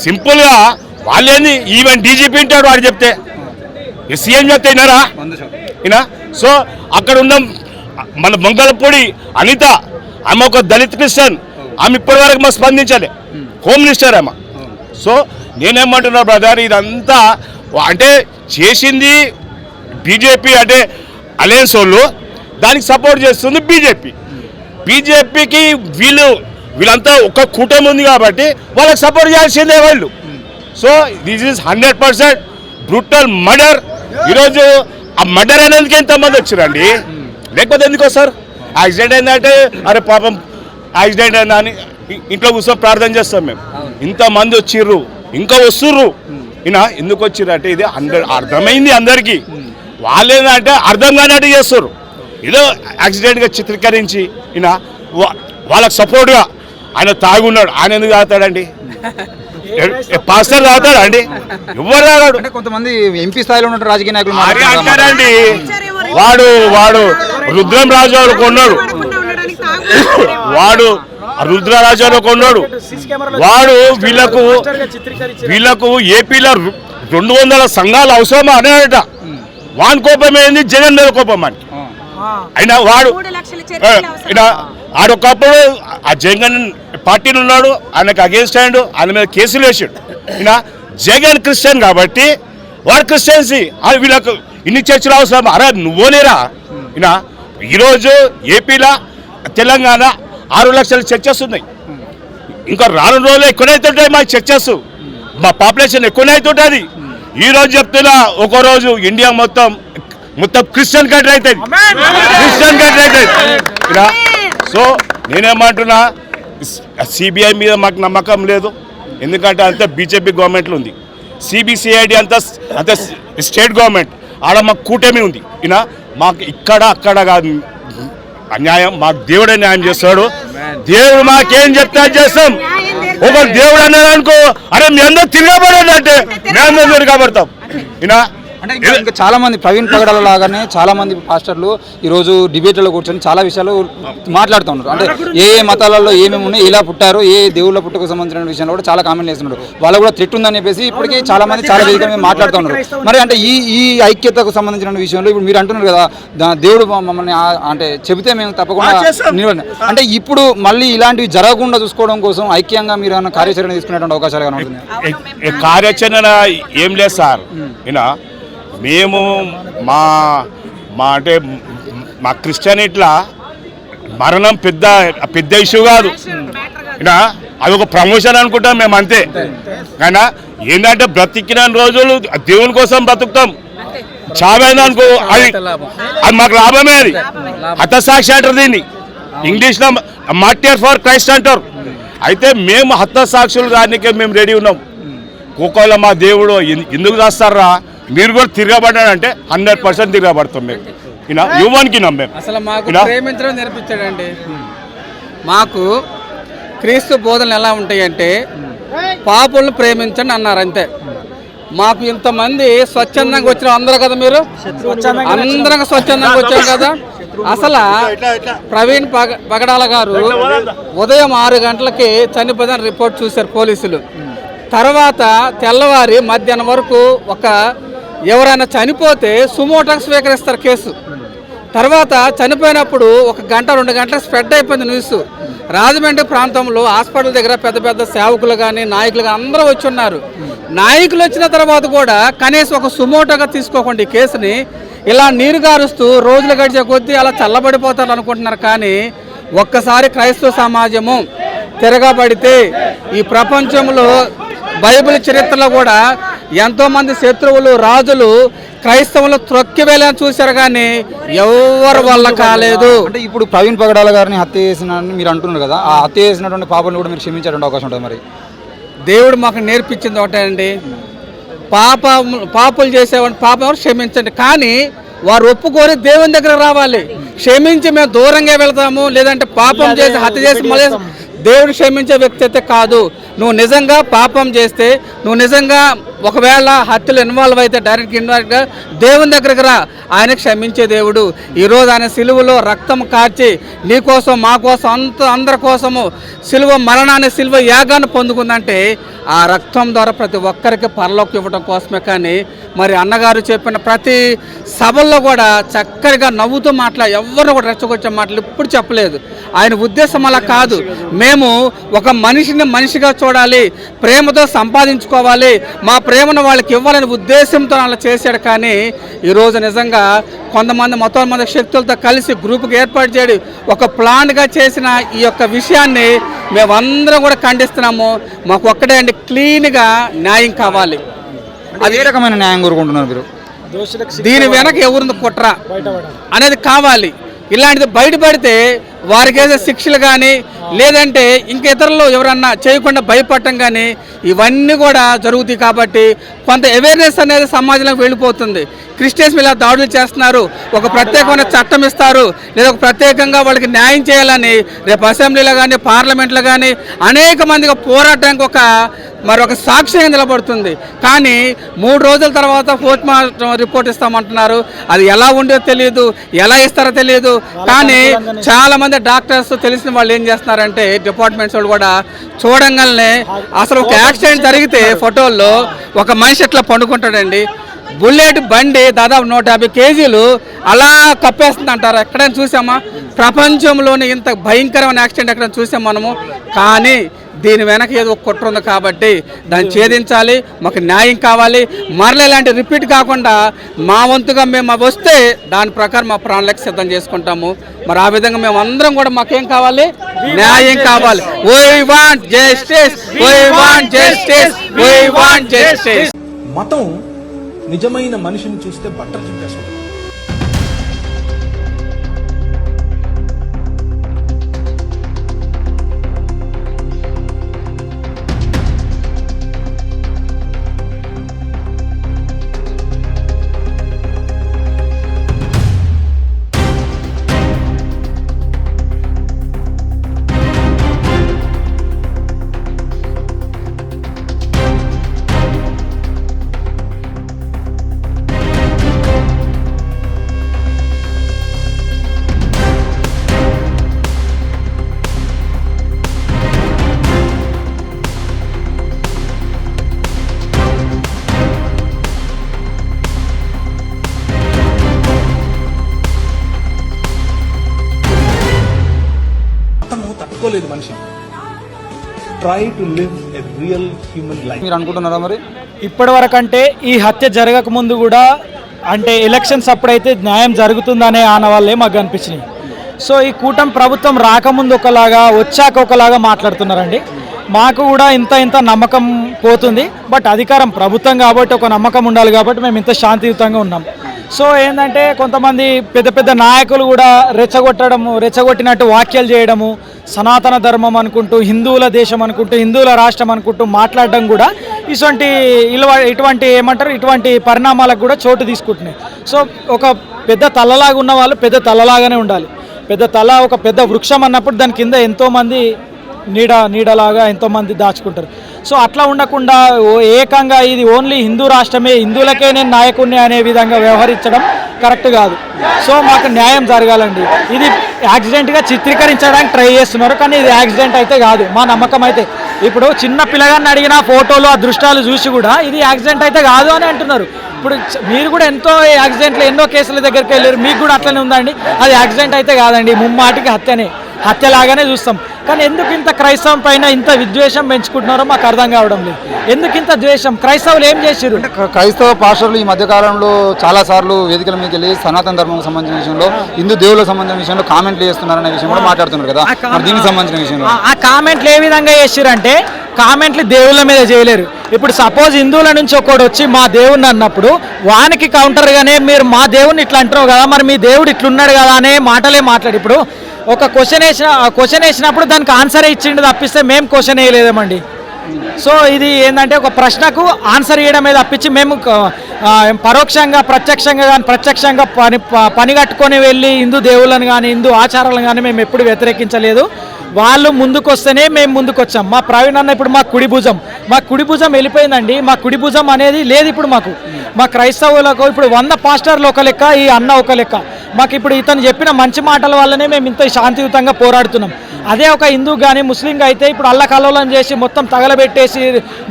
సింపుల్ గా వాళ్ళేంది, ఈవెన్ డీజీపీ వింటాడు వాడు చెప్తే, సీఎం చెప్తే వినరా. సో అక్కడ ఉన్న మన మంగళపూడి అనిత, ఆమె ఒక దళిత్ క్రిస్టియన్, ఆమె ఇప్పటి వరకు మాకు స్పందించాలి, హోమ్ మినిస్టర్ ఆమె. సో నేనేమంటున్నా బ్రదర్, ఇదంతా అంటే చేసింది బీజేపీ, అంటే అలయన్స్ వాళ్ళు, దానికి సపోర్ట్ చేస్తుంది బీజేపీకి వీళ్ళంతా ఒక కూటమి ఉంది కాబట్టి వాళ్ళకి సపోర్ట్ చేయాల్సిందే వాళ్ళు. So this is 100% brutal murder. ఈరోజు ఆ మర్డర్ అనేందుకు ఎంతమంది వచ్చారండి, లేకపోతే ఎందుకు వస్తారు? యాక్సిడెంట్ అయిందంటే అరే పాపం యాక్సిడెంట్ అయిందా అని ఇంట్లో కూర్చొని ప్రార్థన చేస్తాం మేము. ఇంతమంది వచ్చిర్రు, ఇంకా వస్తుర్రు. ఎందుకు వచ్చిర్రు అంటే ఇది అర్థమైంది అందరికీ. వాళ్ళు ఏంటంటే అర్థం కానట్టు చేస్తారు, ఏదో యాక్సిడెంట్గా చిత్రీకరించి వాళ్ళకి సపోర్ట్గా ఆయన తాగున్నాడు. ఆయన ఎందుకు తాగుతాడండి? పాస్టర్ తాగుతాడా అండి? ఎవరు తాగాడు? అంటే కొంతమంది ఎంపీ స్థాయిలో ఉన్న రాజకీయ నాయకులు మరి మాట్లాడుతున్నారు అంటారండి. వాడు రుద్రం రాజు కొన్నాడు, వాడు రుద్రరాజాలో కొన్నాడు, వాడు వీళ్ళకు ఏపీలో 200 సంఘాలు అవసరమా అనేట. వాని కోపం ఏంది? జగన్ మీద కోపం అని. అయినా వాడు ఆడొకప్పుడు ఆ జగన్ పార్టీని ఉన్నాడు, ఆయనకు అగేన్స్ట్ అయ్యాడు, ఆయన మీద కేసులు వేసాడు. ఈయన జగన్ క్రిస్టియన్ కాబట్టి వాడు క్రిస్టియన్సీ వీళ్ళకు ఇన్ని చర్చలు అవసరం. అరే నువ్వునేరా ఈయన. ఈరోజు ఏపీలో తెలంగాణ 6 లక్షల చర్చస్ ఉన్నాయి. ఇంకా రాను రోజులు ఎక్కువనైతుంటాయి మా చర్చస్, మా పాపులేషన్ ఎక్కువనైతుంటుంది. ఈరోజు చెప్తున్నా, ఒక రోజు ఇండియా మొత్తం క్రిస్టియన్ కంట్రీ అవుతుంది, క్రిస్టియన్ కంట్రీ అవుతుంది. సో నేనేమంటున్నా, సిబిఐ మీద మాకు నమ్మకం లేదు, ఎందుకంటే అంతా బీజేపీ గవర్నమెంట్లో ఉంది. సిబిసిఐడి అంతా స్టేట్ గవర్నమెంట్, ఆడ మాకు కూటమి ఉంది. ఈయన మాకు ఇక్కడ అక్కడ కాదు అన్యాయం, మాకు దేవుడే న్యాయం చేస్తాడు. దేవుడు మాకేం చెప్తా చేస్తాం. ఒక దేవుడు అన్నాడు అనుకో, అరే మీ అందరూ తిరగబడండి అంటే మేము తిరగబడతాం. ఈయన అంటే ఇంకా చాలా మంది ప్రవీణ్ పగడాల లాగానే చాలా మంది పాస్టర్లు ఈరోజు డిబేట్లలో కూర్చొని చాలా విషయాలు మాట్లాడుతున్నారు. అంటే ఏ మతాలలో ఏమేమి ఉన్నాయి, ఎలా పుట్టారు, ఏ దేవుళ్ళ పుట్టుకు సంబంధించిన విషయంలో కూడా చాలా కామెంట్లు చేస్తున్నారు. వాళ్ళు కూడా త్రెట్ ఉందని చెప్పేసి ఇప్పటికీ చాలా మంది చాలా వేదిక మీద మాట్లాడుతున్నారు. మరి అంటే ఈ ఐక్యతకు సంబంధించిన విషయంలో ఇప్పుడు మీరు అంటున్నారు కదా, దేవుడు మమ్మల్ని అంటే చెబితే మేము తప్పకుండా అంటే ఇప్పుడు మళ్ళీ ఇలాంటివి జరగకుండా చూసుకోవడం కోసం ఐక్యంగా మీరు ఏమైనా కార్యాచరణ తీసుకునేటువంటి అవకాశాలు కనబడుతుంది? కార్యాచరణ ఏం లేదు సార్. ఈయన మేము అంటే మా క్రిస్టియనిట్లా మరణం పెద్ద ఇష్యూ కాదు. అదొక ప్రమోషన్ అనుకుంటాం మేము, అంతే. కానీ ఏంటంటే బ్రతికిన రోజులు దేవుని కోసం బ్రతుకుతాం, చావైనా అనుకో అది మాకు లాభమే. అది హతసాక్షి అంటారు దీన్ని, ఇంగ్లీష్లో మార్టిర్ ఫర్ క్రైస్ట్ అంటారు. అయితే మేము హతసాక్షులు దానికే మేము రెడీ ఉన్నాం. కోకోలో మా దేవుడు ఎందుకు రాస్తారా, మీరు కూడా తిరగబడ్డాడంటే 100% తిరగబడతాం మేము. ఇలా యువానికి నమ్మేం. అసలు మాకు ప్రేమించడం నేర్పించాడండి. మాకు క్రీస్తు బోధనలు ఎలా ఉంటాయంటే పాపులను ప్రేమించండి అన్నారు, అంతే. మాకు ఇంతమంది స్వచ్ఛందంగా వచ్చిన అందరూ కదా, మీరు అందరం స్వచ్ఛందంగా వచ్చాం కదా. అసలు ప్రవీణ్ పగడాల గారు ఉదయం 6 గంటలకి చనిపోయిందని రిపోర్ట్ చూశారు పోలీసులు. తర్వాత తెల్లవారి మధ్యాహ్నం వరకు ఎవరైనా చనిపోతే సుమోటోగా స్వీకరిస్తారు కేసు. తర్వాత చనిపోయినప్పుడు 1 గంట 2 గంటలకు స్ప్రెడ్ అయిపోయింది న్యూస్. రాజమండ్రి ప్రాంతంలో హాస్పిటల్ దగ్గర పెద్ద పెద్ద సేవకులు కానీ నాయకులు కానీ అందరూ వచ్చి ఉన్నారు. నాయకులు వచ్చిన తర్వాత కూడా కనీసం ఒక సుమోటోగా తీసుకోకుండా ఈ కేసుని ఇలా నీరు గారుస్తూ రోజులు గడిచే కొద్దీ అలా చల్లబడిపోతారు అనుకుంటున్నారు. కానీ ఒక్కసారి క్రైస్తవ సమాజము తిరగబడితే ఈ ప్రపంచంలో బైబిల్ చరిత్రలో కూడా ఎంతోమంది శత్రువులు రాజులు క్రైస్తవులు త్రొక్కివేలని చూశారు, కానీ ఎవరి వల్ల కాలేదు. అంటే ఇప్పుడు ప్రవీణ్ పగడాల గారిని హత్య చేసినని మీరు అంటున్నారు కదా, ఆ హత్య చేసినటువంటి పాపను కూడా మీరు క్షమించేటువంటి అవకాశం ఉంటుంది? మరి దేవుడు మాకు నేర్పించింది ఒకటే అండి, పాపులు చేసేవాడిని పాపం క్షమించండి, కానీ వారు ఒప్పుకొని దేవుని దగ్గర రావాలి. క్షమించి మేము దూరంగా వెళ్తాము, లేదంటే పాపం చేసి హత్య చేసి మళ్ళీ దేవుడు క్షమించే వ్యక్తి అయితే కాదు. నువ్వు నిజంగా పాపం చేస్తే, నువ్వు నిజంగా ఒకవేళ హత్యలు ఇన్వాల్వ్ అయితే డైరెక్ట్గా ఇన్వాల్వ్గా దేవుని దగ్గరకు రా, ఆయన క్షమించే దేవుడు. ఈరోజు ఆయన సిలువలో రక్తం కార్చి నీ కోసం మా కోసం అందరి కోసము సిలువ మరణాన్ని సిలువ యాగాన్ని పొందుకుందంటే ఆ రక్తం ద్వారా ప్రతి ఒక్కరికి పరలోకి ఇవ్వడం కోసమే. కానీ మరి అన్నగారు చెప్పిన ప్రతి సభల్లో కూడా చక్కగా నవ్వుతూ ఎవరిని కూడా రెచ్చగొచ్చే మాటలు ఇప్పుడు చెప్పలేదు. ఆయన ఉద్దేశం అలా కాదు. మేము ఒక మనిషిని మనిషిగా చూడాలి, ప్రేమతో సంపాదించుకోవాలి, మా ప్రేమను వాళ్ళకి ఇవ్వాలనే ఉద్దేశంతో అలా చేశాడు. కానీ ఈరోజు నిజంగా కొంతమంది మతోన్మాద శక్తులతో కలిసి గ్రూప్కి ఏర్పాటు చేయడం ఒక ప్లాన్గా చేసిన ఈ యొక్క విషయాన్ని మేమందరం కూడా ఖండిస్తున్నాము. మాకు ఒక్కటే అండి, క్లీన్గా న్యాయం కావాలి. అది ఏ రకమైన న్యాయం కోరుకుంటున్నారు మీరు? దీని వెనక ఎవరిని కుట్ర అనేది కావాలి. ఇలాంటిది బయటపడితే వారికి వేసే శిక్షలు కానీ, లేదంటే ఇంక ఇతరులు ఎవరన్నా చేయకుండా భయపడటం కానీ, ఇవన్నీ కూడా జరుగుతాయి. కాబట్టి కొంత అవేర్నెస్ అనేది సమాజంలోకి వెళ్ళిపోతుంది. క్రిస్టియన్స్ ఇలా దాడులు చేస్తున్నారు, ఒక ప్రత్యేకమైన చట్టం ఇస్తారు, లేదా ఒక ప్రత్యేకంగా వాళ్ళకి న్యాయం చేయాలని రేపు అసెంబ్లీలో కానీ పార్లమెంట్లో కానీ అనేక మందిగా పోరాటానికి ఒక మరి ఒక సాక్ష్యంగా నిలబడుతుంది. కానీ 3 రోజుల తర్వాత పోస్ట్ మార్టం రిపోర్ట్ ఇస్తామంటున్నారు. అది ఎలా ఉండేదో తెలియదు, ఎలా ఇస్తారో తెలియదు. కానీ చాలామంది డాక్టర్స్ తెలిసిన వాళ్ళు ఏం చేస్తున్నారంటే డిపార్ట్మెంట్స్ వాళ్ళు కూడా చూడంగానే అసలు ఒక యాక్సిడెంట్ జరిగితే ఫోటోల్లో ఒక మనిషి ఎట్లా పండుకుంటాడండి, బుల్లెట్ బండి దాదాపు 150 కేజీలు అలా కప్పేస్తుంది అంటారు. ఎక్కడైనా చూసామా? ప్రపంచంలోనే ఇంత భయంకరమైన యాక్సిడెంట్ ఎక్కడైనా చూసాం మనము. కానీ దీని వెనక ఏదో ఒక కుట్ర ఉంది కాబట్టి దాన్ని ఛేదించాలి, మాకు న్యాయం కావాలి. మరలా ఇలాంటి రిపీట్ కాకుండా మా వంతుగా మేము వస్తే దాని ప్రకారం మా ప్రణాళిక సిద్ధం చేసుకుంటాము. మరి ఆ విధంగా మేము అందరం కూడా మాకేం కావాలి? న్యాయం కావాలి. We want justice, we want justice, we want justice. మతం నిజమైన మనిషిని చూస్తే బట్టలు చింపేస్తుంది. తట్టుకోలేదు మనిషి. Try to live a real human life. మీరు అనుకుంటున్నారా మరి? ఇప్పటి వరకు అంటే ఈ హత్య జరగక ముందు కూడా అంటే ఎలక్షన్స్ అప్పుడైతే న్యాయం జరుగుతుందనే ఆనవాళ్ళే మాకు అనిపించినాయి. సో ఈ కూటమి ప్రభుత్వం రాకముందు ఒకలాగా వచ్చాక ఒకలాగా మాట్లాడుతున్నారండి. మాకు కూడా ఇంత నమ్మకం పోతుంది. బట్ అధికారం ప్రభుత్వం కాబట్టి ఒక నమ్మకం ఉండాలి కాబట్టి మేము ఇంత శాంతియుతంగా ఉన్నాం. సో ఏంటంటే కొంతమంది పెద్ద నాయకులు కూడా రెచ్చగొట్టినట్టు వ్యాఖ్యలు చేయడము, సనాతన ధర్మం అనుకుంటూ, హిందువుల దేశం అనుకుంటూ, హిందువుల రాష్ట్రం అనుకుంటూ మాట్లాడడం కూడా ఇటువంటి పరిణామాలకు కూడా చోటు తీసుకుంటున్నాయి. సో ఒక పెద్ద తలలాగా ఉన్న వాళ్ళు పెద్ద తలలాగానే ఉండాలి. ఒక పెద్ద వృక్షం అన్నప్పుడు దాని కింద ఎంతోమంది నీడలాగా ఎంతోమంది దాచుకుంటారు. సో అట్లా ఉండకుండా ఏకంగా ఇది ఓన్లీ హిందూ రాష్ట్రమే, హిందువులకే నేను నాయకుడిని అనే విధంగా వ్యవహరించడం కరెక్ట్ కాదు. సో మాకు న్యాయం జరగాలండి. ఇది యాక్సిడెంట్గా చిత్రీకరించడానికి ట్రై చేస్తున్నారు, కానీ ఇది యాక్సిడెంట్ అయితే కాదు. మా నమ్మకం అయితే ఇప్పుడు చిన్న పిల్లగాన్ని అడిగిన ఫోటోలు అదృష్టాలు చూసి కూడా ఇది యాక్సిడెంట్ అయితే కాదు అని అంటున్నారు. ఇప్పుడు మీరు కూడా ఎంతో యాక్సిడెంట్లు ఎన్నో కేసుల దగ్గరికి వెళ్ళారు, మీకు కూడా అట్లనే ఉందండి. అది యాక్సిడెంట్ అయితే కాదండి, ముమ్మాటికి హత్యలాగానే చూస్తాం. కానీ ఎందుకు ఇంత క్రైస్తవం పైన ఇంత విద్వేషం పెంచుకుంటున్నారో మాకు అర్థం కావడం లేదు. ఎందుకు ఇంత ద్వేషం? క్రైస్తవులు ఏం చేశారు? క్రైస్తవ పాస్టర్లు ఈ మధ్యకాలంలో చాలాసార్లు వేదికల మీదకి వెళ్ళి సనాతన ధర్మం సంబంధించిన విషయంలో, హిందూ దేవులకు సంబంధించిన విషయంలో కామెంట్లు చేస్తున్నారనే విషయం కూడా మాట్లాడుతున్నారు కదా. దీనికి సంబంధించిన విషయంలో ఆ కామెంట్లు ఏ విధంగా చేశారంటే, కామెంట్లు దేవుళ్ళ మీద చేయలేరు. ఇప్పుడు సపోజ్ హిందువుల నుంచి ఒకడు వచ్చి మా దేవుడిని అన్నప్పుడు వానికి కౌంటర్గానే మీరు మా దేవుడిని ఇట్లా అంటున్నావు కదా, మరి మీ దేవుడు ఇట్లున్నాడు కదా అనే మాటలే మాట్లాడి, ఇప్పుడు ఒక క్వశ్చన్ వేసినప్పుడు దానికి ఆన్సర్ ఇచ్చిండు తప్పిస్తే మేము క్వశ్చన్ వేయలేదేమండి. సో ఇది ఏంటంటే ఒక ప్రశ్నకు ఆన్సర్ ఇవ్వడమే తప్పించి మేము పరోక్షంగా ప్రత్యక్షంగా పని కట్టుకొని వెళ్ళి హిందూ దేవుళ్ళని కానీ హిందూ ఆచారాలను కానీ మేము ఎప్పుడు వ్యతిరేకించలేదు. వాళ్ళు ముందుకు వస్తేనే మేము ముందుకు వచ్చాం. మా ప్రవీణ్ అన్న ఇప్పుడు మా కుడి భుజం వెళ్ళిపోయిందండి. మా కుడి భుజం అనేది లేదు ఇప్పుడు మాకు. మా క్రైస్తవులకు ఇప్పుడు 100 పాస్టర్లు ఒక లెక్క, ఈ అన్న ఒక లెక్క. మాకు ఇప్పుడు ఇతను చెప్పిన మంచి మాటల వల్లనే మేము ఇంత శాంతియుతంగా పోరాడుతున్నాం. అదే ఒక హిందూ కానీ ముస్లింగా అయితే ఇప్పుడు అల్లకల్లోలం చేసి మొత్తం తగలబెట్టేసి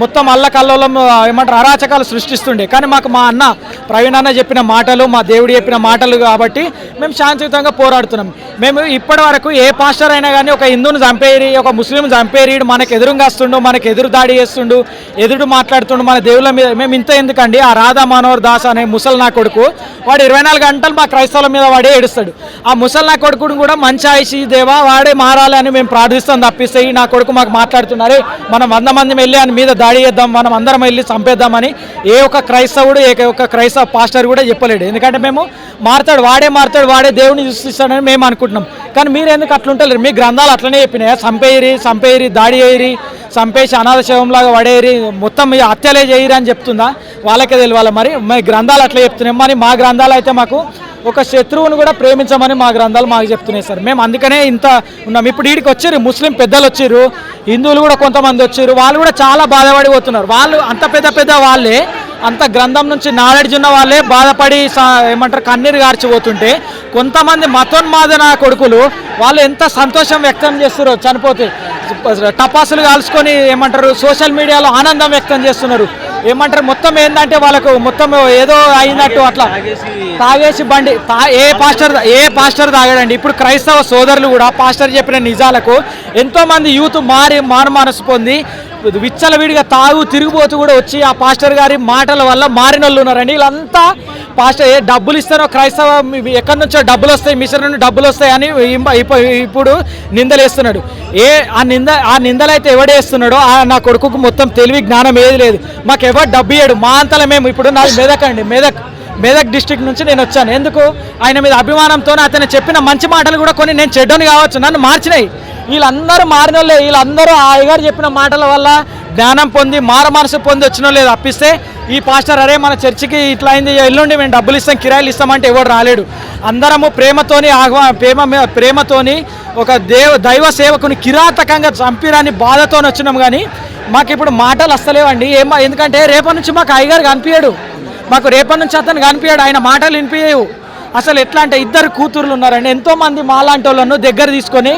మొత్తం అల్లకల్లోలం ఏమంటారు అరాచకాలు సృష్టిస్తుండే. కానీ మాకు మా అన్న ప్రవీణ్ అన్న చెప్పిన మాటలు, మా దేవుడు చెప్పిన మాటలు కాబట్టి మేము శాంతియుతంగా పోరాడుతున్నాం. మేము ఇప్పటి వరకు ఏ పాస్టర్ అయినా కానీ ఒక హిందూని చంపేరి, ఒక ముస్లిం చంపేరి, మనకు ఎదురుగా వస్తుండు, మనకు ఎదురు దాడి చేస్తుండు, ఎదురు మాట్లాడుతుండు మన దేవుళ్ళ మీద. మేము ఇంత ఎందుకండి, ఆ రాధా మనోహర్ దాస్ అనే ముసల్నా కొడుకు వాడు 24 గంటలు మా క్రైస్తవుల మీద వాడే ఏడుస్తాడు. ఆ ముసల్నా కొడుకుని కూడా మంచి ఆయుషి దేవా వాడే మారాలి అని మేము ప్రార్థిస్తాం తప్పిస్తే నా కొడుకు మాకు మాట్లాడుతున్నారే మనం 100 మంది వెళ్ళి అని మీద దాడి చేద్దాం, మనం అందరం వెళ్ళి చంపేద్దామని ఏ ఒక్క క్రైస్తవుడు ఏ ఒక్క క్రైస్తవ పాస్టర్ కూడా చెప్పలేడు. ఎందుకంటే మేము మారుతాడు వాడే దేవుని సృష్టిస్తాడని మేము అనుకుంటున్నాం. కానీ మీరు ఎందుకు అట్లుంటలేరు? మీ గ్రంథాలు అట్లనే చెప్పినాయా? చంపేరి దాడి చేయరి, చంపేసి అనాథ శవంలాగా పడేరి, మొత్తం హత్యలే చేయరు అని చెప్తుందా? వాళ్ళకే తెలియాలి. మరి గ్రంథాలు అట్లా చెప్తున్నాం. మరి మా గ్రంథాలు అయితే మాకు ఒక శత్రువును కూడా ప్రేమించమని మా గ్రంథాలు మాకు చెప్తున్నాయి సార్. మేము అందుకనే ఇంత ఉన్నాం. ఇప్పుడు వీడికి వచ్చారు ముస్లిం పెద్దలు వచ్చారు, హిందువులు కూడా కొంతమంది వచ్చారు, వాళ్ళు కూడా చాలా బాధపడిపోతున్నారు. వాళ్ళు అంత పెద్ద వాళ్ళే, అంత గ్రంథం నుంచి నాలెడ్జ్ ఉన్న వాళ్ళే బాధపడి ఏమంటారు కన్నీరు గార్చిపోతుంటే, కొంతమంది మతోన్మాదన కొడుకులు వాళ్ళు ఎంత సంతోషం వ్యక్తం చేస్తారో చనిపోతే టపాసులు కాల్చుకొని ఏమంటారు సోషల్ మీడియాలో ఆనందం వ్యక్తం చేస్తున్నారు. ఏమంటారు మొత్తం ఏంటంటే వాళ్ళకు మొత్తం ఏదో అయినట్టు అట్లా తాగేసి బండి ఏ పాస్టర్ తాగాడండి. ఇప్పుడు క్రైస్తవ సోదరులు కూడా పాస్టర్ చెప్పిన నిజాలకు ఎంతోమంది యూత్ మారు మనసు పొంది విచ్చలవిడిగా తిరిగిపోతూ కూడా వచ్చి ఆ పాస్టర్ గారి మాటల వల్ల మారిన వాళ్ళు ఉన్నారండి. వీళ్ళంతా పాస్టర్ డబ్బులు ఇస్తారో క్రైస్తవ ఎక్కడి నుంచో డబ్బులు వస్తాయి, మిషన్ నుండి డబ్బులు వస్తాయి అని ఇప్పుడు నిందలు వేస్తున్నాడు. ఆ నిందలు అయితే ఎవడేస్తున్నాడో నా కొడుకుకు మొత్తం తెలివి జ్ఞానం ఏది లేదు. మాకు ఎవరు డబ్బు ఇయ్యాడు. మా అంతలో మేము ఇప్పుడు నాది మెదక్ డిస్టిక్ నుంచి నేను వచ్చాను. ఎందుకు ఆయన మీద అభిమానంతో అతను చెప్పిన మంచి మాటలు కూడా కొన్ని నేను చెడ్డని కావచ్చు నన్ను మార్చినాయి. వీళ్ళందరూ మారిన వాళ్ళే. వీళ్ళందరూ ఆ అయ్యగారు చెప్పిన మాటల వల్ల జ్ఞానం పొంది మనసు పొంది వచ్చిన లేదు. అప్పిస్తే ఈ పాస్టర్ అరే మన చర్చికి ఇట్లా అయింది, ఎల్లుండి మేము డబ్బులు ఇస్తాం, కిరాయిలు ఇస్తామంటే ఎవడు రాలేడు. అందరము ప్రేమతోని ఒక దైవ సేవకుని కిరాతకంగా చంపిరాని బాధతో వచ్చినాం. కానీ మాకు ఇప్పుడు మాటలు వస్తలేవండి. ఎందుకంటే రేపటి నుంచి మాకు అయ్యగారు కనిపించాడు, మాకు రేపటి నుంచి అతను కనిపించాడు, ఆయన మాటలు వినిపించవు. అసలు ఎట్లా అంటే 2 కూతుర్లు ఉన్నారండి. ఎంతోమంది మాలాంటి వాళ్ళను దగ్గర తీసుకొని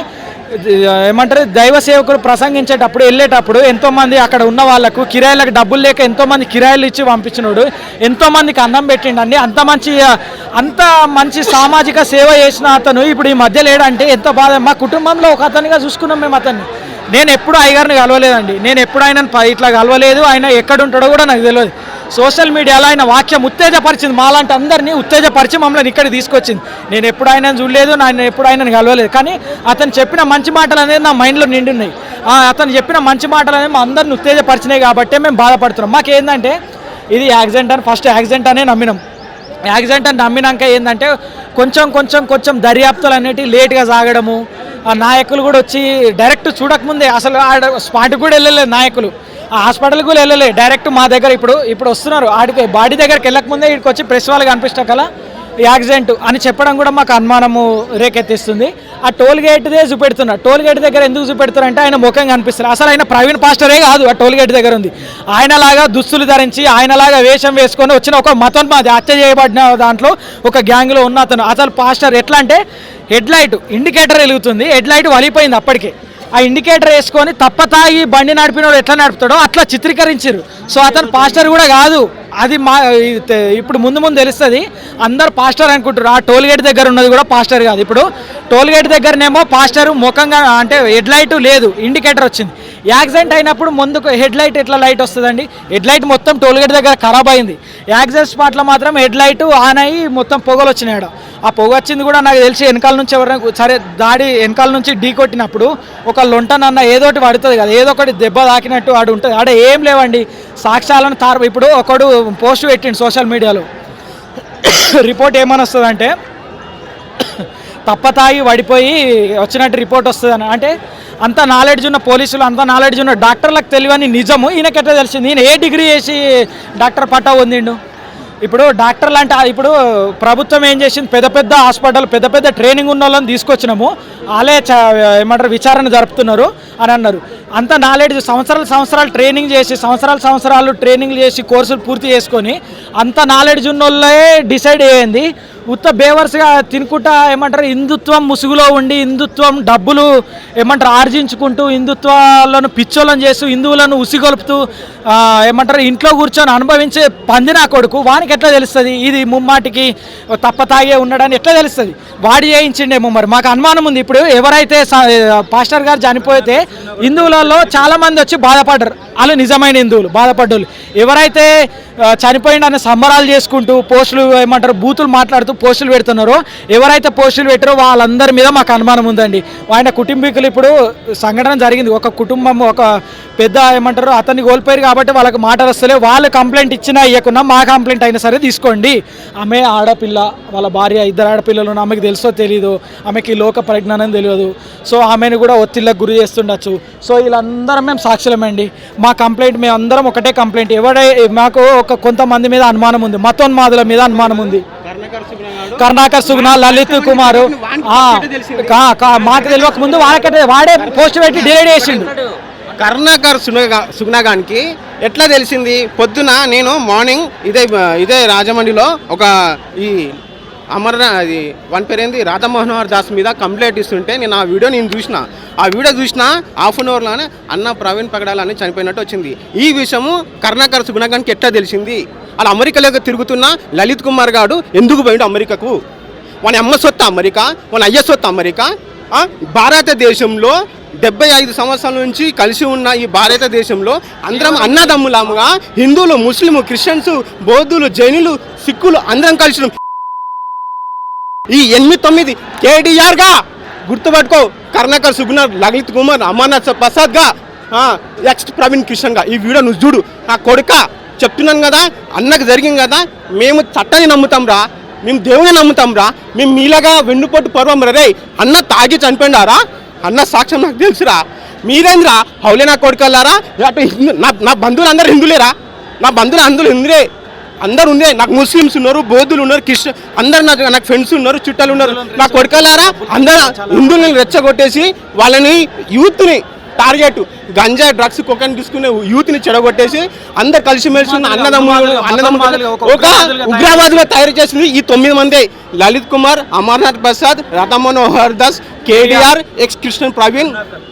ఏమంటారు దైవ సేవకులు ప్రసంగించేటప్పుడు వెళ్ళేటప్పుడు ఎంతోమంది అక్కడ ఉన్న వాళ్ళకు కిరాయిలకు డబ్బులు లేక ఎంతోమంది కిరాయిలు ఇచ్చి పంపించినోడు, ఎంతోమందికి అన్నం పెట్టిండండి. అంత మంచి సామాజిక సేవ చేసిన అతను ఇప్పుడు ఈ మధ్య లేడంటే ఎంత బాధ. మా కుటుంబంలో ఒక అతనిగా చూసుకున్నాం మేము అతన్ని. నేను ఎప్పుడు అయ్యగారిని కలవలేదండి, నేను ఎప్పుడు ఆయన ఇట్లా కలవలేదు. ఆయన ఎక్కడుంటాడో కూడా నాకు తెలియదు. సోషల్ మీడియాలో ఆయన వాక్యం ఉత్తేజపరిచింది, మాలాంటి అందరినీ ఉత్తేజపరిచి మమ్మల్ని ఇక్కడికి తీసుకొచ్చింది. నేను ఎప్పుడు ఆయనను చూడలేదు, నేను ఎప్పుడు ఆయనను కలవలేదు. కానీ అతను చెప్పిన మంచి మాటలు అనేది నా మైండ్లో నిండి ఉన్నాయి. అతను చెప్పిన మంచి మాటలు అనేది మా అందరిని ఉత్తేజపరిచినాయి కాబట్టి మేము బాధపడుతున్నాం. మాకేందంటే ఇది ఫస్ట్ యాక్సిడెంట్ అనే నమ్మినాం. యాక్సిడెంట్ అని నమ్మినాక ఏంటంటే కొంచెం దర్యాప్తులు అనేటివి లేట్గా సాగడము. ఆ నాయకులు కూడా వచ్చి డైరెక్ట్ చూడకముందే అసలు స్పాట్కి కూడా వెళ్ళలేదు నాయకులు, ఆ హాస్పిటల్కి కూడా వెళ్ళలేదు. డైరెక్ట్ మా దగ్గర ఇప్పుడు వస్తున్నారు, ఆడికి బాడీ దగ్గరికి వెళ్ళకముందే ఇక్కడికి వచ్చి ప్రెస్ వాళ్ళకి కనిపించడం కల యాక్సిడెంట్ అని చెప్పడం కూడా మాకు అనుమానము రేకెత్తిస్తుంది. ఆ టోల్ గేట్దే చూపెడుతున్నారు. టోల్ గేట్ దగ్గర ఎందుకు చూపెడుతున్నారంటే ఆయన ముఖం కనిపిస్తుంది. అసలు ఆయన ప్రవీణ్ పాస్టరే కాదు, ఆ టోల్ గేట్ దగ్గర ఉంది. ఆయనలాగా దుస్తులు ధరించి ఆయనలాగా వేషం వేసుకొని వచ్చిన ఒక మతోన్మాది హత్య చేయబడిన దాంట్లో ఒక గ్యాంగ్లో ఉన్న అసలు పాస్టర్ ఎట్లా అంటే హెడ్ లైట్ ఇండికేటర్ వెలుగుతుంది, హెడ్ లైట్ వలిపోయింది అప్పటికే. ఆ ఇండికేటర్ వేసుకొని తప్పతాగి బండి నడిపినోడు ఎట్లా నడుపుతాడో అట్లా చిత్రీకరించారు. సో అతను పాస్టర్ కూడా కాదు. అది ఇప్పుడు ముందు తెలుస్తుంది. అందరు పాస్టర్ అనుకుంటారు. ఆ టోల్ గేట్ దగ్గర ఉన్నది కూడా పాస్టర్ కాదు. ఇప్పుడు టోల్ గేట్ దగ్గరనేమో పాస్టర్ ముఖంగా అంటే హెడ్ లైట్ లేదు, ఇండికేటర్ వచ్చింది. యాక్సిడెంట్ అయినప్పుడు ముందుకు హెడ్ లైట్ ఎట్లా లైట్ వస్తుందండి? హెడ్ లైట్ మొత్తం టోల్ గేట్ దగ్గర ఖరాబ్ అయింది. యాక్సిడెంట్ స్పాట్లో మాత్రం హెడ్ లైట్ ఆన్ అయ్యి మొత్తం పొగలు వచ్చినాయి. ఆ పొగ వచ్చింది కూడా నాకు తెలిసి వెనకాల నుంచి ఎవరైనా సరే వెనకాల నుంచి ఢీ కొట్టినప్పుడు ఒక లొంటనన్న ఏదోటి పడుతుంది కదా, ఏదో ఒకటి దెబ్బ తాకినట్టు ఆడు ఉంటుంది. ఆడ ఏం లేవండి సాక్ష్యాలను ఇప్పుడు ఒకడు పోస్ట్ పెట్టిండు సోషల్ మీడియాలో. రిపోర్ట్ ఏమని వస్తుందంటే తప్పతాగి పడిపోయి వచ్చినట్టు రిపోర్ట్ వస్తుందని. అంటే అంత నాలెడ్జ్ ఉన్న పోలీసులు, అంత నాలెడ్జ్ ఉన్న డాక్టర్లకు తెలియని నిజము ఈయనకెట్లా తెలిసింది? ఈయన ఏ డిగ్రీ చేసి డాక్టర్ పట్టా పొందిండు? ఇప్పుడు డాక్టర్లు అంటే ఇప్పుడు ప్రభుత్వం ఏం చేసింది, పెద్ద హాస్పిటల్ పెద్ద ట్రైనింగ్ ఉన్న వాళ్ళని తీసుకొచ్చినాము, వాళ్ళే ఏమంటారు విచారణ జరుపుతున్నారు అని అన్నారు. అంత నాలెడ్జ్ సంవత్సరాలు ట్రైనింగ్ చేసి సంవత్సరాలు ట్రైనింగ్ చేసి కోర్సులు పూర్తి చేసుకొని అంత నాలెడ్జ్ ఉన్న వాళ్ళే డిసైడ్ అయ్యింది. ఉత్త బేవర్స్గా తినుకుంటా ఏమంటారు హిందుత్వం ముసుగులో ఉండి హిందుత్వం డబ్బులు ఏమంటారు ఆర్జించుకుంటూ హిందుత్వాలను పిచ్చోళ్ళని చేస్తూ హిందువులను ఉసిగొలుపుతూ ఏమంటారు ఇంట్లో కూర్చొని అనుభవించే పంది నా కొడుకు వానికి ఎట్లా తెలుస్తుంది ఇది ముమ్మాటికి తప్పతాగే ఉన్నాడని ఎట్లా తెలుస్తుంది? వాడి చేయించిండేమో మరి. మాకు అనుమానం ఉంది. ఇప్పుడు ఎవరైతే పాస్టర్ గారు చనిపోతే హిందువులలో చాలామంది వచ్చి బాధపడ్డారు, వాళ్ళు నిజమైన హిందువులు బాధపడ్డోళ్ళు. ఎవరైతే చనిపోయిండని సంబరాలు చేసుకుంటూ పోస్టులు ఏమంటారు బూతులు మాట్లాడుతూ పోస్టులు పెడుతున్నారో, ఎవరైతే పోస్టులు పెట్టారో వాళ్ళందరి మీద మాకు అనుమానం ఉందండి. ఆయన కుటుంబీకులు ఇప్పుడు సంఘటన జరిగింది, ఒక కుటుంబం ఒక పెద్ద ఏమంటారు అతన్ని కోల్పోయారు కాబట్టి వాళ్ళకి మాటలు వస్తలే. వాళ్ళు కంప్లైంట్ ఇచ్చినా ఇవ్వకున్నా మా కంప్లైంట్ అయినా సరే తీసుకోండి. ఆమె ఆడపిల్ల, వాళ్ళ భార్య, 2 ఆడపిల్లలు, ఆమెకు తెలుసో తెలీదు, ఆమెకి లోక పరిజ్ఞానం తెలియదు. సో ఆమెను కూడా ఒత్తిళ్ళకు గురి చేస్తుండొచ్చు. సో వీళ్ళందరం మేము సాక్షులమండి. మా కంప్లైంట్ మేము అందరం ఒకటే కంప్లైంట్. మాకు కొంతమంది మీద అనుమానం ఉంది, మతోన్మాదుల మీద అనుమానం ఉంది. కరుణాకర్ సుగుణ, లలిత్ కుమార్ మాకు తెలియక ముందు వాడే పోస్ట్ పెట్టి డిలీట్ చేసిండు. కరుణాకర్ సుగుణగానికి ఎట్లా తెలిసింది? పొద్దున నేను మార్నింగ్ ఇదే రాజమండ్రిలో ఒక ఈ అది వన్ పేరేంది రాధా మనోహర్ దాస్ మీద కంప్లైంట్ ఇస్తుంటే నేను ఆ వీడియో చూసిన హాఫ్ అన్ అవర్లోనే అన్న ప్రవీణ్ పగడాలని చనిపోయినట్టు వచ్చింది. ఈ విషయము కరుణాకర్ సుగుణగానికి ఎట్లా తెలిసింది? అలా అమెరికాలోకి తిరుగుతున్న లలిత్ కుమార్ గారు ఎందుకు పోయిండు అమెరికాకు? మన అమ్మ సొత్తు అమెరికా, మన అయ్య సొత్తు అమెరికా. భారతదేశంలో 75 సంవత్సరాల నుంచి కలిసి ఉన్న ఈ భారతదేశంలో అందరం అన్నదమ్ములముగా హిందువులు, ముస్లిం, క్రిస్టియన్స్, బౌద్ధులు, జైనులు, సిక్కులు అందరం కలిసి ఈ 8-9 కేటీఆర్గా గుర్తుపట్టుకో. కరుణాకర్ సుగుణ, లలిత్ కుమార్, అమర్నాథ్ ప్రసాద్గా, ఎక్స్ ప్రవీణ్ కిషన్గా. ఈ వీడియో నువ్వు చూడు. నా కొడుక చెప్తున్నాను కదా, అన్నకు జరిగింది కదా. మేము చట్టాన్ని నమ్ముతాం రా, మేము దేవుని నమ్ముతాం రా. మేము మీలాగా వెన్నుపోటు పర్వం రే. అన్న తాగి చనిపోయినారా? అన్న సాక్ష్యం నాకు తెలుసురా. మీరేంద్రా హౌలే నా కొడుకల్లారా? అటు నా బంధువులు అందరు హిందువులేరా? నా బంధువులు అందరూ హిందువులే, అందరు ఉండే. నాకు ముస్లిమ్స్ ఉన్నారు, బౌద్ధులు ఉన్నారు, క్రిస్టియన్ అందరు నాకు ఫ్రెండ్స్ ఉన్నారు, చుట్టాలు ఉన్నారు. నా కొడుకల్లారా అందరు హిందువులను రెచ్చగొట్టేసి వాళ్ళని యూత్ని టార్గెట్ గంజా, డ్రగ్స్, కొకైన్ తీసుకునే యూత్ని చెడగొట్టేసి అందరు కలిసిమెలిసి ఉన్న అన్నదమ్ములు ఒక ఉగ్రవాదులు తయారు చేసింది ఈ 9 మంది. లలిత్ కుమార్, అమర్నాథ్ ప్రసాద్, రాధా మనోహర్ దాస్, కేటీఆర్, ఎక్స్ కృష్ణన్ ప్రవీణ్,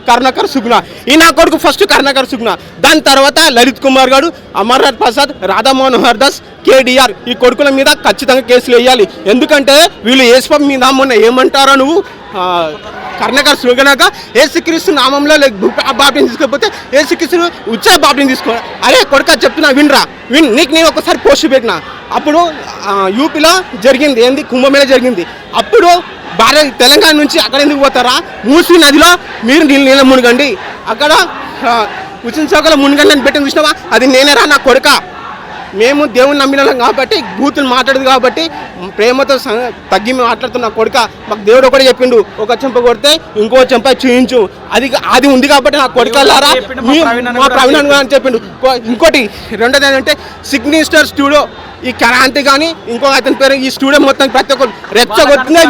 కరుణాకర్ సుగుణ. ఈ నా కొడుకు ఫస్ట్ కరుణాకర్ సుగుణ, దాని తర్వాత లలిత్ కుమార్ గారు, అమర్నాథ్ ప్రసాద్, రాధా మనోహర్ దాస్, కేటీఆర్. ఈ కొడుకుల మీద ఖచ్చితంగా కేసులు వేయాలి. ఎందుకంటే వీళ్ళు ఏసుపం మీద మొన్న ఏమంటారో నువ్వు కరుణాకర్ సుగుణగా ఏసుక్రీస్తు నామంలో బాప్టిని తీసుకోకపోతే ఏసుక్రీస్తు ఉత్సాహ బాప్టిని తీసుకో. అరే కొడుక చెప్తున్నా వినరా, నీకు నేను ఒకసారి పోస్ట్ పెట్టిన. అప్పుడు యూపీలో జరిగింది ఏంది, కుంభమేళ జరిగింది. అప్పుడు తెలంగాణ నుంచి అక్కడ ఎందుకు పోతారా? మూసీ నదిలో మీరు నీళ్ళ మునగండి, అక్కడ హుస్సేన్ సాగర్లో మునగండి అని పెట్టిన చూసినావా? అది నేనేరా నా కొడుక. మేము దేవుని నమ్మిన కాబట్టి బూతులు మాట్లాడదు కాబట్టి ప్రేమతో తగ్గి మాట్లాడుతున్న కొడుక. మాకు దేవుడు ఒకటి చెప్పిండు, ఒక చెంప కొడితే ఇంకో చెంప చూయించు. అది ఉంది కాబట్టి నా కొడుకల్లారా మా ప్రవీణ్ అని చెప్పిండు. ఇంకోటి రెండోది ఏంటంటే సిగ్నేచర్ స్టూడియో, ఈ క్రాంతి కానీ ఇంకో అతని పేరు, ఈ స్టూడియో మొత్తం ప్రతి ఒక్కరు రెచ్చగొట్టిందే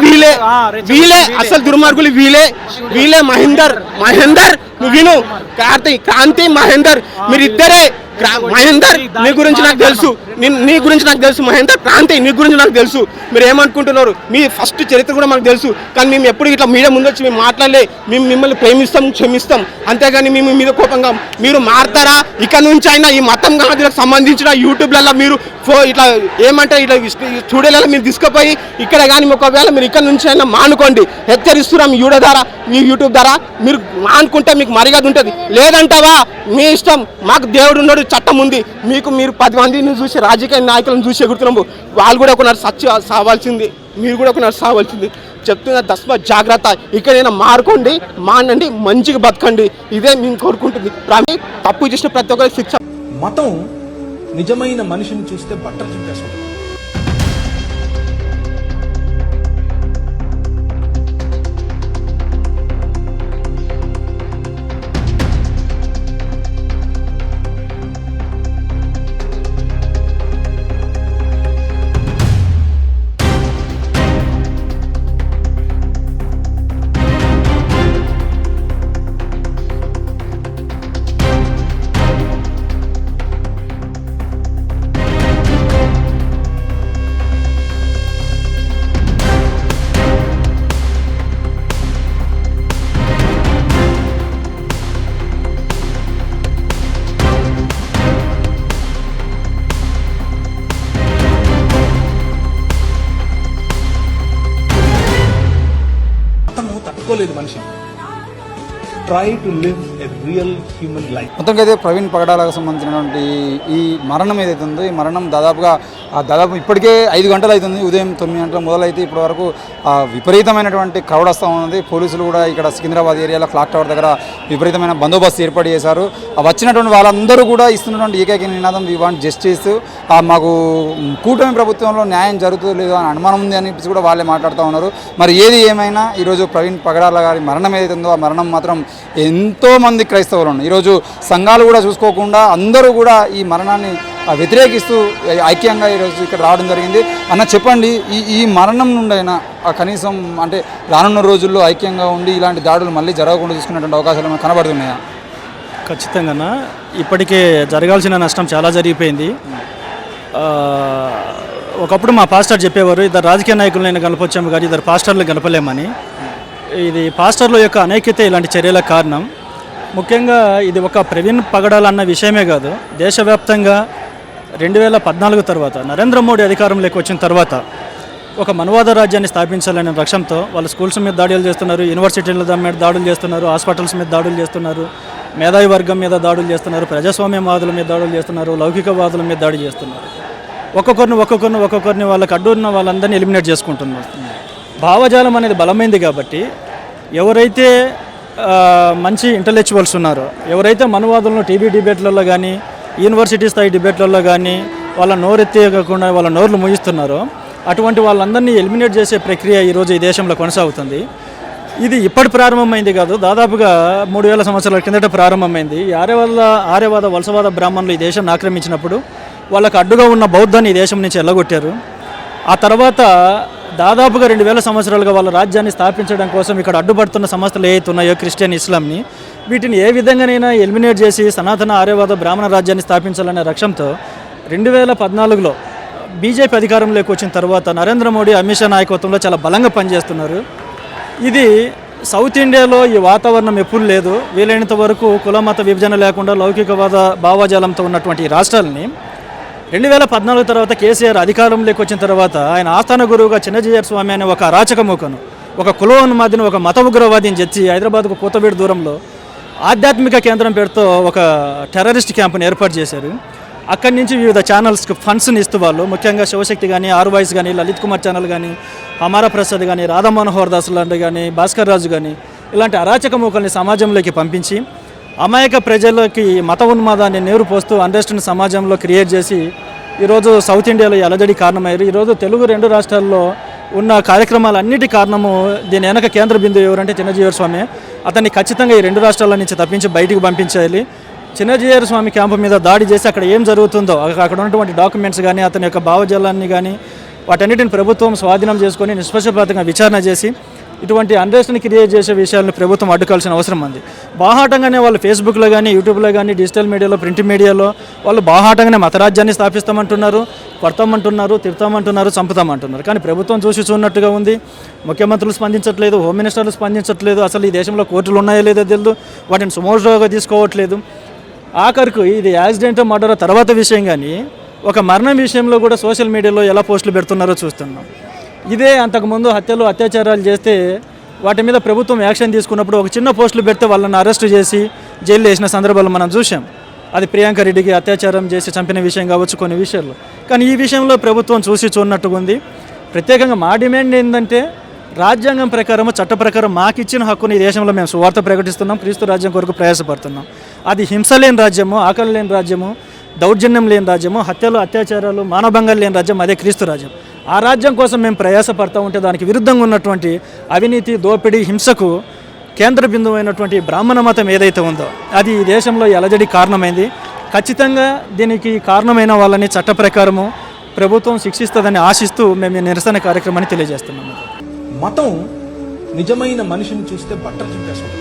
వీలే అసలు దుర్మార్గులు వీలే మహేందర్ నువ్వు విను. క్రాంతి మహేందర్ మీరిద్దరే. మహేందర్ నీ గురించి నాకు తెలుసు, నీ గురించి నాకు తెలుసు. మహేందర్, క్రాంతి నీ గురించి నాకు తెలుసు. మీరు ఏమనుకుంటున్నారు? మీ ఫస్ట్ చరిత్ర కూడా మాకు తెలుసు. కానీ మేము ఎప్పుడు ఇట్లా మీడియా ముందు వచ్చి మేము మాట్లాడలే. మేము మిమ్మల్ని ప్రేమిస్తాం, క్షమిస్తాం, అంతేగాని మేము మీద కోపంగా మీరు మారుతారా? ఇక్కడ నుంచి అయినా ఈ మతం గాదిలకు సంబంధించిన యూట్యూబ్లలో మీరు ఇట్లా ఏమంటే ఇట్లా స్టూడియోలలో మీరు తీసుకుపోయి ఇక్కడ కానీ ఒకవేళ మీరు ఇక్కడ నుంచి అయినా మానుకోండి. హెచ్చరిస్తున్నాం మీ యూట్యూబ్ ద్వారా. మీరు మానుకుంటే మీకు మర్యాద ఉంటుంది. లేదంటావా మీ ఇష్టం. మాకు దేవుడు ఉన్నాడు, చట్టం ఉంది. మీరు 10 మందిని చూసి రాజకీయ నాయకులను చూసి ఎగురుతున్నాము. వాళ్ళు కూడా ఒకనాడు సావాల్సింది, మీరు కూడా ఒకనాడు సావాల్సింది. చెప్తున్నా దస్మ జాగ్రత్త. ఇక్కడైనా మారుకోండి, మానండి, మంచిగా బతకండి. ఇదే మేము కోరుకుంటుంది. తప్పు చేసిన ప్రతి ఒక్కరికి శిక్ష. మతం నిజమైన మనిషిని చూస్తే బట్టలు చింపేస్తుంది. తట్టుకోలేదు మనిషి. Try to live a real human life. మొత్తంగా అయితే ప్రవీణ్ పగడాలకు సంబంధించినటువంటి ఈ మరణం ఏదైతే ఉందో, ఈ మరణం దాదాపు ఇప్పటికే 5 గంటలు అవుతుంది. ఉదయం 9 గంటల మొదలైతే ఇప్పటి వరకు విపరీతమైనటువంటి క్రౌడ్ వస్తూ ఉంది. పోలీసులు కూడా ఇక్కడ సికింద్రాబాద్ ఏరియాలో క్లాక్ టవర్ దగ్గర విపరీతమైన బందోబస్తు ఏర్పాటు చేశారు. వచ్చినటువంటి వాళ్ళందరూ కూడా ఇస్తున్నటువంటి ఏకైక నినాదం వి వాంట్ జస్టిస్. మాకు కూటమి ప్రభుత్వంలో న్యాయం జరుగుతుందో లేదో అని అనుమానం ఉంది అని కూడా వాళ్ళే మాట్లాడుతూ ఉన్నారు. మరి ఏది ఏమైనా ఈరోజు ప్రవీణ్ పగడాల గారి మరణం ఏదైతే ఉందో, ఆ మరణం మాత్రం ఎంతోమంది క్రైస్తవులు ఉన్నారు. ఈరోజు సంఘాలు కూడా చూసుకోకుండా అందరూ కూడా ఈ మరణాన్ని వ్యతిరేకిస్తూ ఐక్యంగా ఈరోజు ఇక్కడ రావడం జరిగింది. అన్న చెప్పండి, ఈ మరణం నుండి అయినా కనీసం అంటే రానున్న రోజుల్లో ఐక్యంగా ఉండి ఇలాంటి దాడులు మళ్ళీ జరగకుండా చూసుకునేటువంటి అవకాశాలు కనబడుతున్నాయా? ఖచ్చితంగా ఇప్పటికే జరగాల్సిన నష్టం చాలా జరిగిపోయింది. ఒకప్పుడు మా పాస్టర్ చెప్పేవారు, ఇద్దరు రాజకీయ నాయకులను కలపొచ్చాము కానీ ఇద్దరు పాస్టర్లు కలపలేమని. ఇది పాస్టర్ల యొక్క అనైక్యతే ఇలాంటి చర్యలకు కారణం. ముఖ్యంగా ఇది ఒక ప్రవీణ్ పగడాల అన్న విషయమే కాదు, దేశవ్యాప్తంగా 2014 తర్వాత నరేంద్ర మోడీ అధికారంలోకి వచ్చిన తర్వాత ఒక మనువాద రాజ్యాన్ని స్థాపించాలనే లక్ష్యంతో వాళ్ళు స్కూల్స్ మీద దాడులు చేస్తున్నారు, యూనివర్సిటీల మీద దాడులు చేస్తున్నారు, హాస్పిటల్స్ మీద దాడులు చేస్తున్నారు, మేధావి వర్గం మీద దాడులు చేస్తున్నారు, ప్రజాస్వామ్యవాదుల మీద దాడులు చేస్తున్నారు, లౌకికవాదుల మీద దాడి చేస్తున్నారు. ఒక్కొక్కరిని వాళ్ళకి అడ్డు ఉన్న వాళ్ళందరినీ ఎలిమినేట్ చేసుకుంటున్నారు. భావజాలం అనేది బలమైంది కాబట్టి ఎవరైతే మంచి ఇంటలెక్చువల్స్ ఉన్నారో, ఎవరైతే మనువాదులను టీవీ డిబేట్లలో కానీ యూనివర్సిటీ స్థాయి డిబేట్లలో కానీ వాళ్ళ నోరెత్తేయకుండా వాళ్ళ నోర్లు ముగిస్తున్నారో అటువంటి వాళ్ళందరినీ ఎలిమినేట్ చేసే ప్రక్రియ ఈరోజు ఈ దేశంలో కొనసాగుతుంది. ఇది ఇప్పటి ప్రారంభమైంది కాదు, దాదాపుగా 3000 సంవత్సరాల కిందట ప్రారంభమైంది. ఈ ఆర్యవాద వలసవాద బ్రాహ్మణులు ఈ దేశాన్ని ఆక్రమించినప్పుడు వాళ్ళకు అడ్డుగా ఉన్న బౌద్ధాన్ని ఈ దేశం నుంచి ఎల్లగొట్టారు. ఆ తర్వాత దాదాపుగా 2000 సంవత్సరాలుగా వాళ్ళ రాజ్యాన్ని స్థాపించడం కోసం ఇక్కడ అడ్డుపడుతున్న సంస్థలు ఏవైతే ఉన్నాయో క్రిస్టియన్, ఇస్లాంని, వీటిని ఏ విధంగానైనా ఎలిమినేట్ చేసి సనాతన ఆర్యవాద బ్రాహ్మణ రాజ్యాన్ని స్థాపించాలనే లక్ష్యంతో 2014లో బీజేపీ అధికారంలోకి వచ్చిన తర్వాత నరేంద్ర మోడీ, అమిత్ షా నాయకత్వంలో చాలా బలంగా పనిచేస్తున్నారు. ఇది సౌత్ ఇండియాలో ఈ వాతావరణం ఎప్పుడు లేదు. వీలైనంత వరకు కుల మత విభజన లేకుండా లౌకికవాద భావజాలంతో ఉన్నటువంటి రాష్ట్రాలని 2014 తర్వాత కేసీఆర్ అధికారంలోకి వచ్చిన తర్వాత ఆయన ఆస్థాన గురువుగా చిన్నజీయర్ స్వామి అనే ఒక అరాచక మూకను, ఒక కులోన్మాదిని, ఒక మత ఉగ్రవాదిని తెచ్చి హైదరాబాద్కు కూతవేడు దూరంలో ఆధ్యాత్మిక కేంద్రం పేరుతో ఒక టెర్రరిస్ట్ క్యాంపును ఏర్పాటు చేశారు. అక్కడి నుంచి వివిధ ఛానల్స్కి ఫండ్స్ని ఇస్తూ వాళ్ళు, ముఖ్యంగా శివశక్తి కానీ, ఆర్ వాయిస్ కానీ, లలిత్ కుమార్ ఛానల్ కానీ, అమారా ప్రసాద్ కానీ, రాధా మనోహర్ దాస్ లాంటి కానీ, భాస్కర్ రాజు కానీ, ఇలాంటి అరాచక మూకల్ని సమాజంలోకి పంపించి అమాయక ప్రజలకి మత ఉన్మాదాన్ని నీరు పోస్తూ అండర్స్టాండ్ సమాజంలో క్రియేట్ చేసి ఈరోజు సౌత్ ఇండియాలో అలజడి కారణమయ్యారు. ఈరోజు తెలుగు 2 రాష్ట్రాల్లో ఉన్న కార్యక్రమాలన్నిటి కారణము దీని వెనక కేంద్ర బిందువు ఎవరంటే చిన్నజీయర్ స్వామి. అతన్ని ఖచ్చితంగా ఈ 2 రాష్ట్రాల నుంచి తప్పించి బయటికి పంపించాలి. చిన్నజీయర్ స్వామి క్యాంపు మీద దాడి చేసి అక్కడ ఏం జరుగుతుందో, అక్కడ ఉన్నటువంటి డాక్యుమెంట్స్ కానీ, అతని యొక్క భావజాలాన్ని కానీ, వాటన్నిటిని ప్రభుత్వం స్వాధీనం చేసుకొని నిష్పక్షపాతంగా విచారణ చేసి ఇటువంటి అండర్స్టాండ్ క్రియేట్ చేసే విషయాలను ప్రభుత్వం అడ్డుకోవాల్సిన అవసరం ఉంది. బాహాటంగానే వాళ్ళు ఫేస్బుక్లో కానీ, యూట్యూబ్లో కానీ, డిజిటల్ మీడియాలో, ప్రింట్ మీడియాలో వాళ్ళు బాహాటంగానే మతరాజ్యాన్ని స్థాపిస్తామంటున్నారు, కొడతామంటున్నారు, తిడతామంటున్నారు, చంపుతామంటున్నారు. కానీ ప్రభుత్వం చూసి చూడనట్టుగా ఉంది. ముఖ్యమంత్రులు స్పందించట్లేదు, హోమ్ మినిస్టర్లు స్పందించట్లేదు, అసలు ఈ దేశంలో కోర్టులు ఉన్నాయో లేదో తెలియదు, వాటిని సుమోటోగా తీసుకోవట్లేదు. ఆఖరికి ఇది యాక్సిడెంట్, మర్డర్ తర్వాత విషయం కానీ ఒక మరణం విషయంలో కూడా సోషల్ మీడియాలో ఎలా పోస్టులు పెడుతున్నారో చూస్తున్నాం. ఇదే అంతకుముందు హత్యలు, అత్యాచారాలు చేస్తే వాటి మీద ప్రభుత్వం యాక్షన్ తీసుకున్నప్పుడు ఒక చిన్న పోస్టులు పెడితే వాళ్ళని అరెస్ట్ చేసి జైల్లో వేసిన సందర్భాలు మనం చూసాం. అది ప్రియాంక రెడ్డికి అత్యాచారం చేసి చంపిన విషయం కావచ్చు, కొన్ని విషయాల్లో. కానీ ఈ విషయంలో ప్రభుత్వం చూసి చూడనట్టుగా ఉంది. ప్రత్యేకంగా మా డిమాండ్ ఏంటంటే రాజ్యాంగం ప్రకారం, చట్ట ప్రకారం మాకు ఇచ్చిన హక్కుని ఈ దేశంలో మేము సువార్త ప్రకటిస్తున్నాం, క్రీస్తు రాజ్యం కొరకు ప్రయాసపడుతున్నాం. అది హింస లేని రాజ్యము, ఆకలి లేని రాజ్యము, దౌర్జన్యం లేని రాజ్యము, హత్యలు, అత్యాచారాలు, మానభంగాలు లేని రాజ్యం అదే క్రీస్తు రాజ్యం. ఆ రాజ్యం కోసం మేము ప్రయాసపడతా ఉంటే దానికి విరుద్ధంగా ఉన్నటువంటి అవినీతి, దోపిడీ, హింసకు కేంద్ర బిందువు అయినటువంటి బ్రాహ్మణ మతం ఏదైతే ఉందో అది ఈ దేశంలో అలజడి కారణమైంది. ఖచ్చితంగా దీనికి కారణమైన వాళ్ళని చట్ట ప్రకారము ప్రభుత్వం శిక్షిస్తుందని ఆశిస్తూ మేము ఈ నిరసన కార్యక్రమాన్ని తెలియజేస్తున్నాము. మతం నిజమైన మనిషిని చూస్తే బట్టలు చింపేస్తుంది.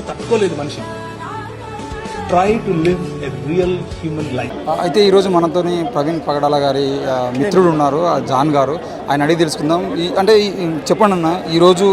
తట్టుకోలేదు మనిషి. Try to live a real human life. అయితే ఈరోజు మనతోని ప్రవీణ్ పగడాల గారి మిత్రుడు ఉన్నారు, జాన్ గారు. ఆయన అడిగి తెలుసుకుందాం. చెప్పండి అన్న, ఈరోజు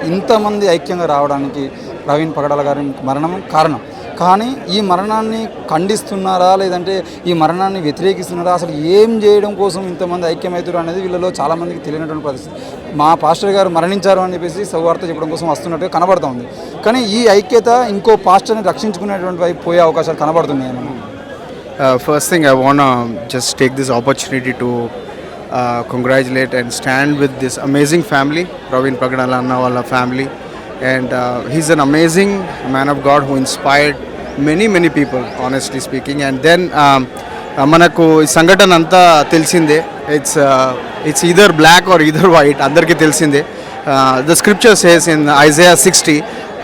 ఇంతమంది ఐక్యంగా రావడానికి ప్రవీణ్ పగడాల గారి మరణం కారణం, కానీ ఈ మరణాన్ని ఖండిస్తున్నారా లేదంటే ఈ మరణాన్ని వ్యతిరేకిస్తున్నారా, అసలు ఏం చేయడం కోసం ఇంతమంది ఐక్యమవుతారు అనేది వీళ్ళలో చాలామందికి తెలియనటువంటి పరిస్థితి. మా పాస్టర్ గారు మరణించారు అని చెప్పేసి శుభవార్త చెప్పడం కోసం వస్తున్నట్టుగా కనబడుతూ ఉంది, కానీ ఈ ఐక్యత ఇంకో పాస్టర్ని రక్షించుకునేటువంటి వైపు పోయే అవకాశాలు కనబడుతున్నాయి అన్న. First thing, I want to just take this opportunity to congratulate and stand with this amazing family, Praveen Pagadala Anna wala family, and he's an amazing man of God who inspired many people, honestly speaking. And then మనకు ఈ సంఘటన అంతా తెలిసిందే, it's either black or either white, అందరికీ తెలిసిందే. The scripture says in Isaiah 60,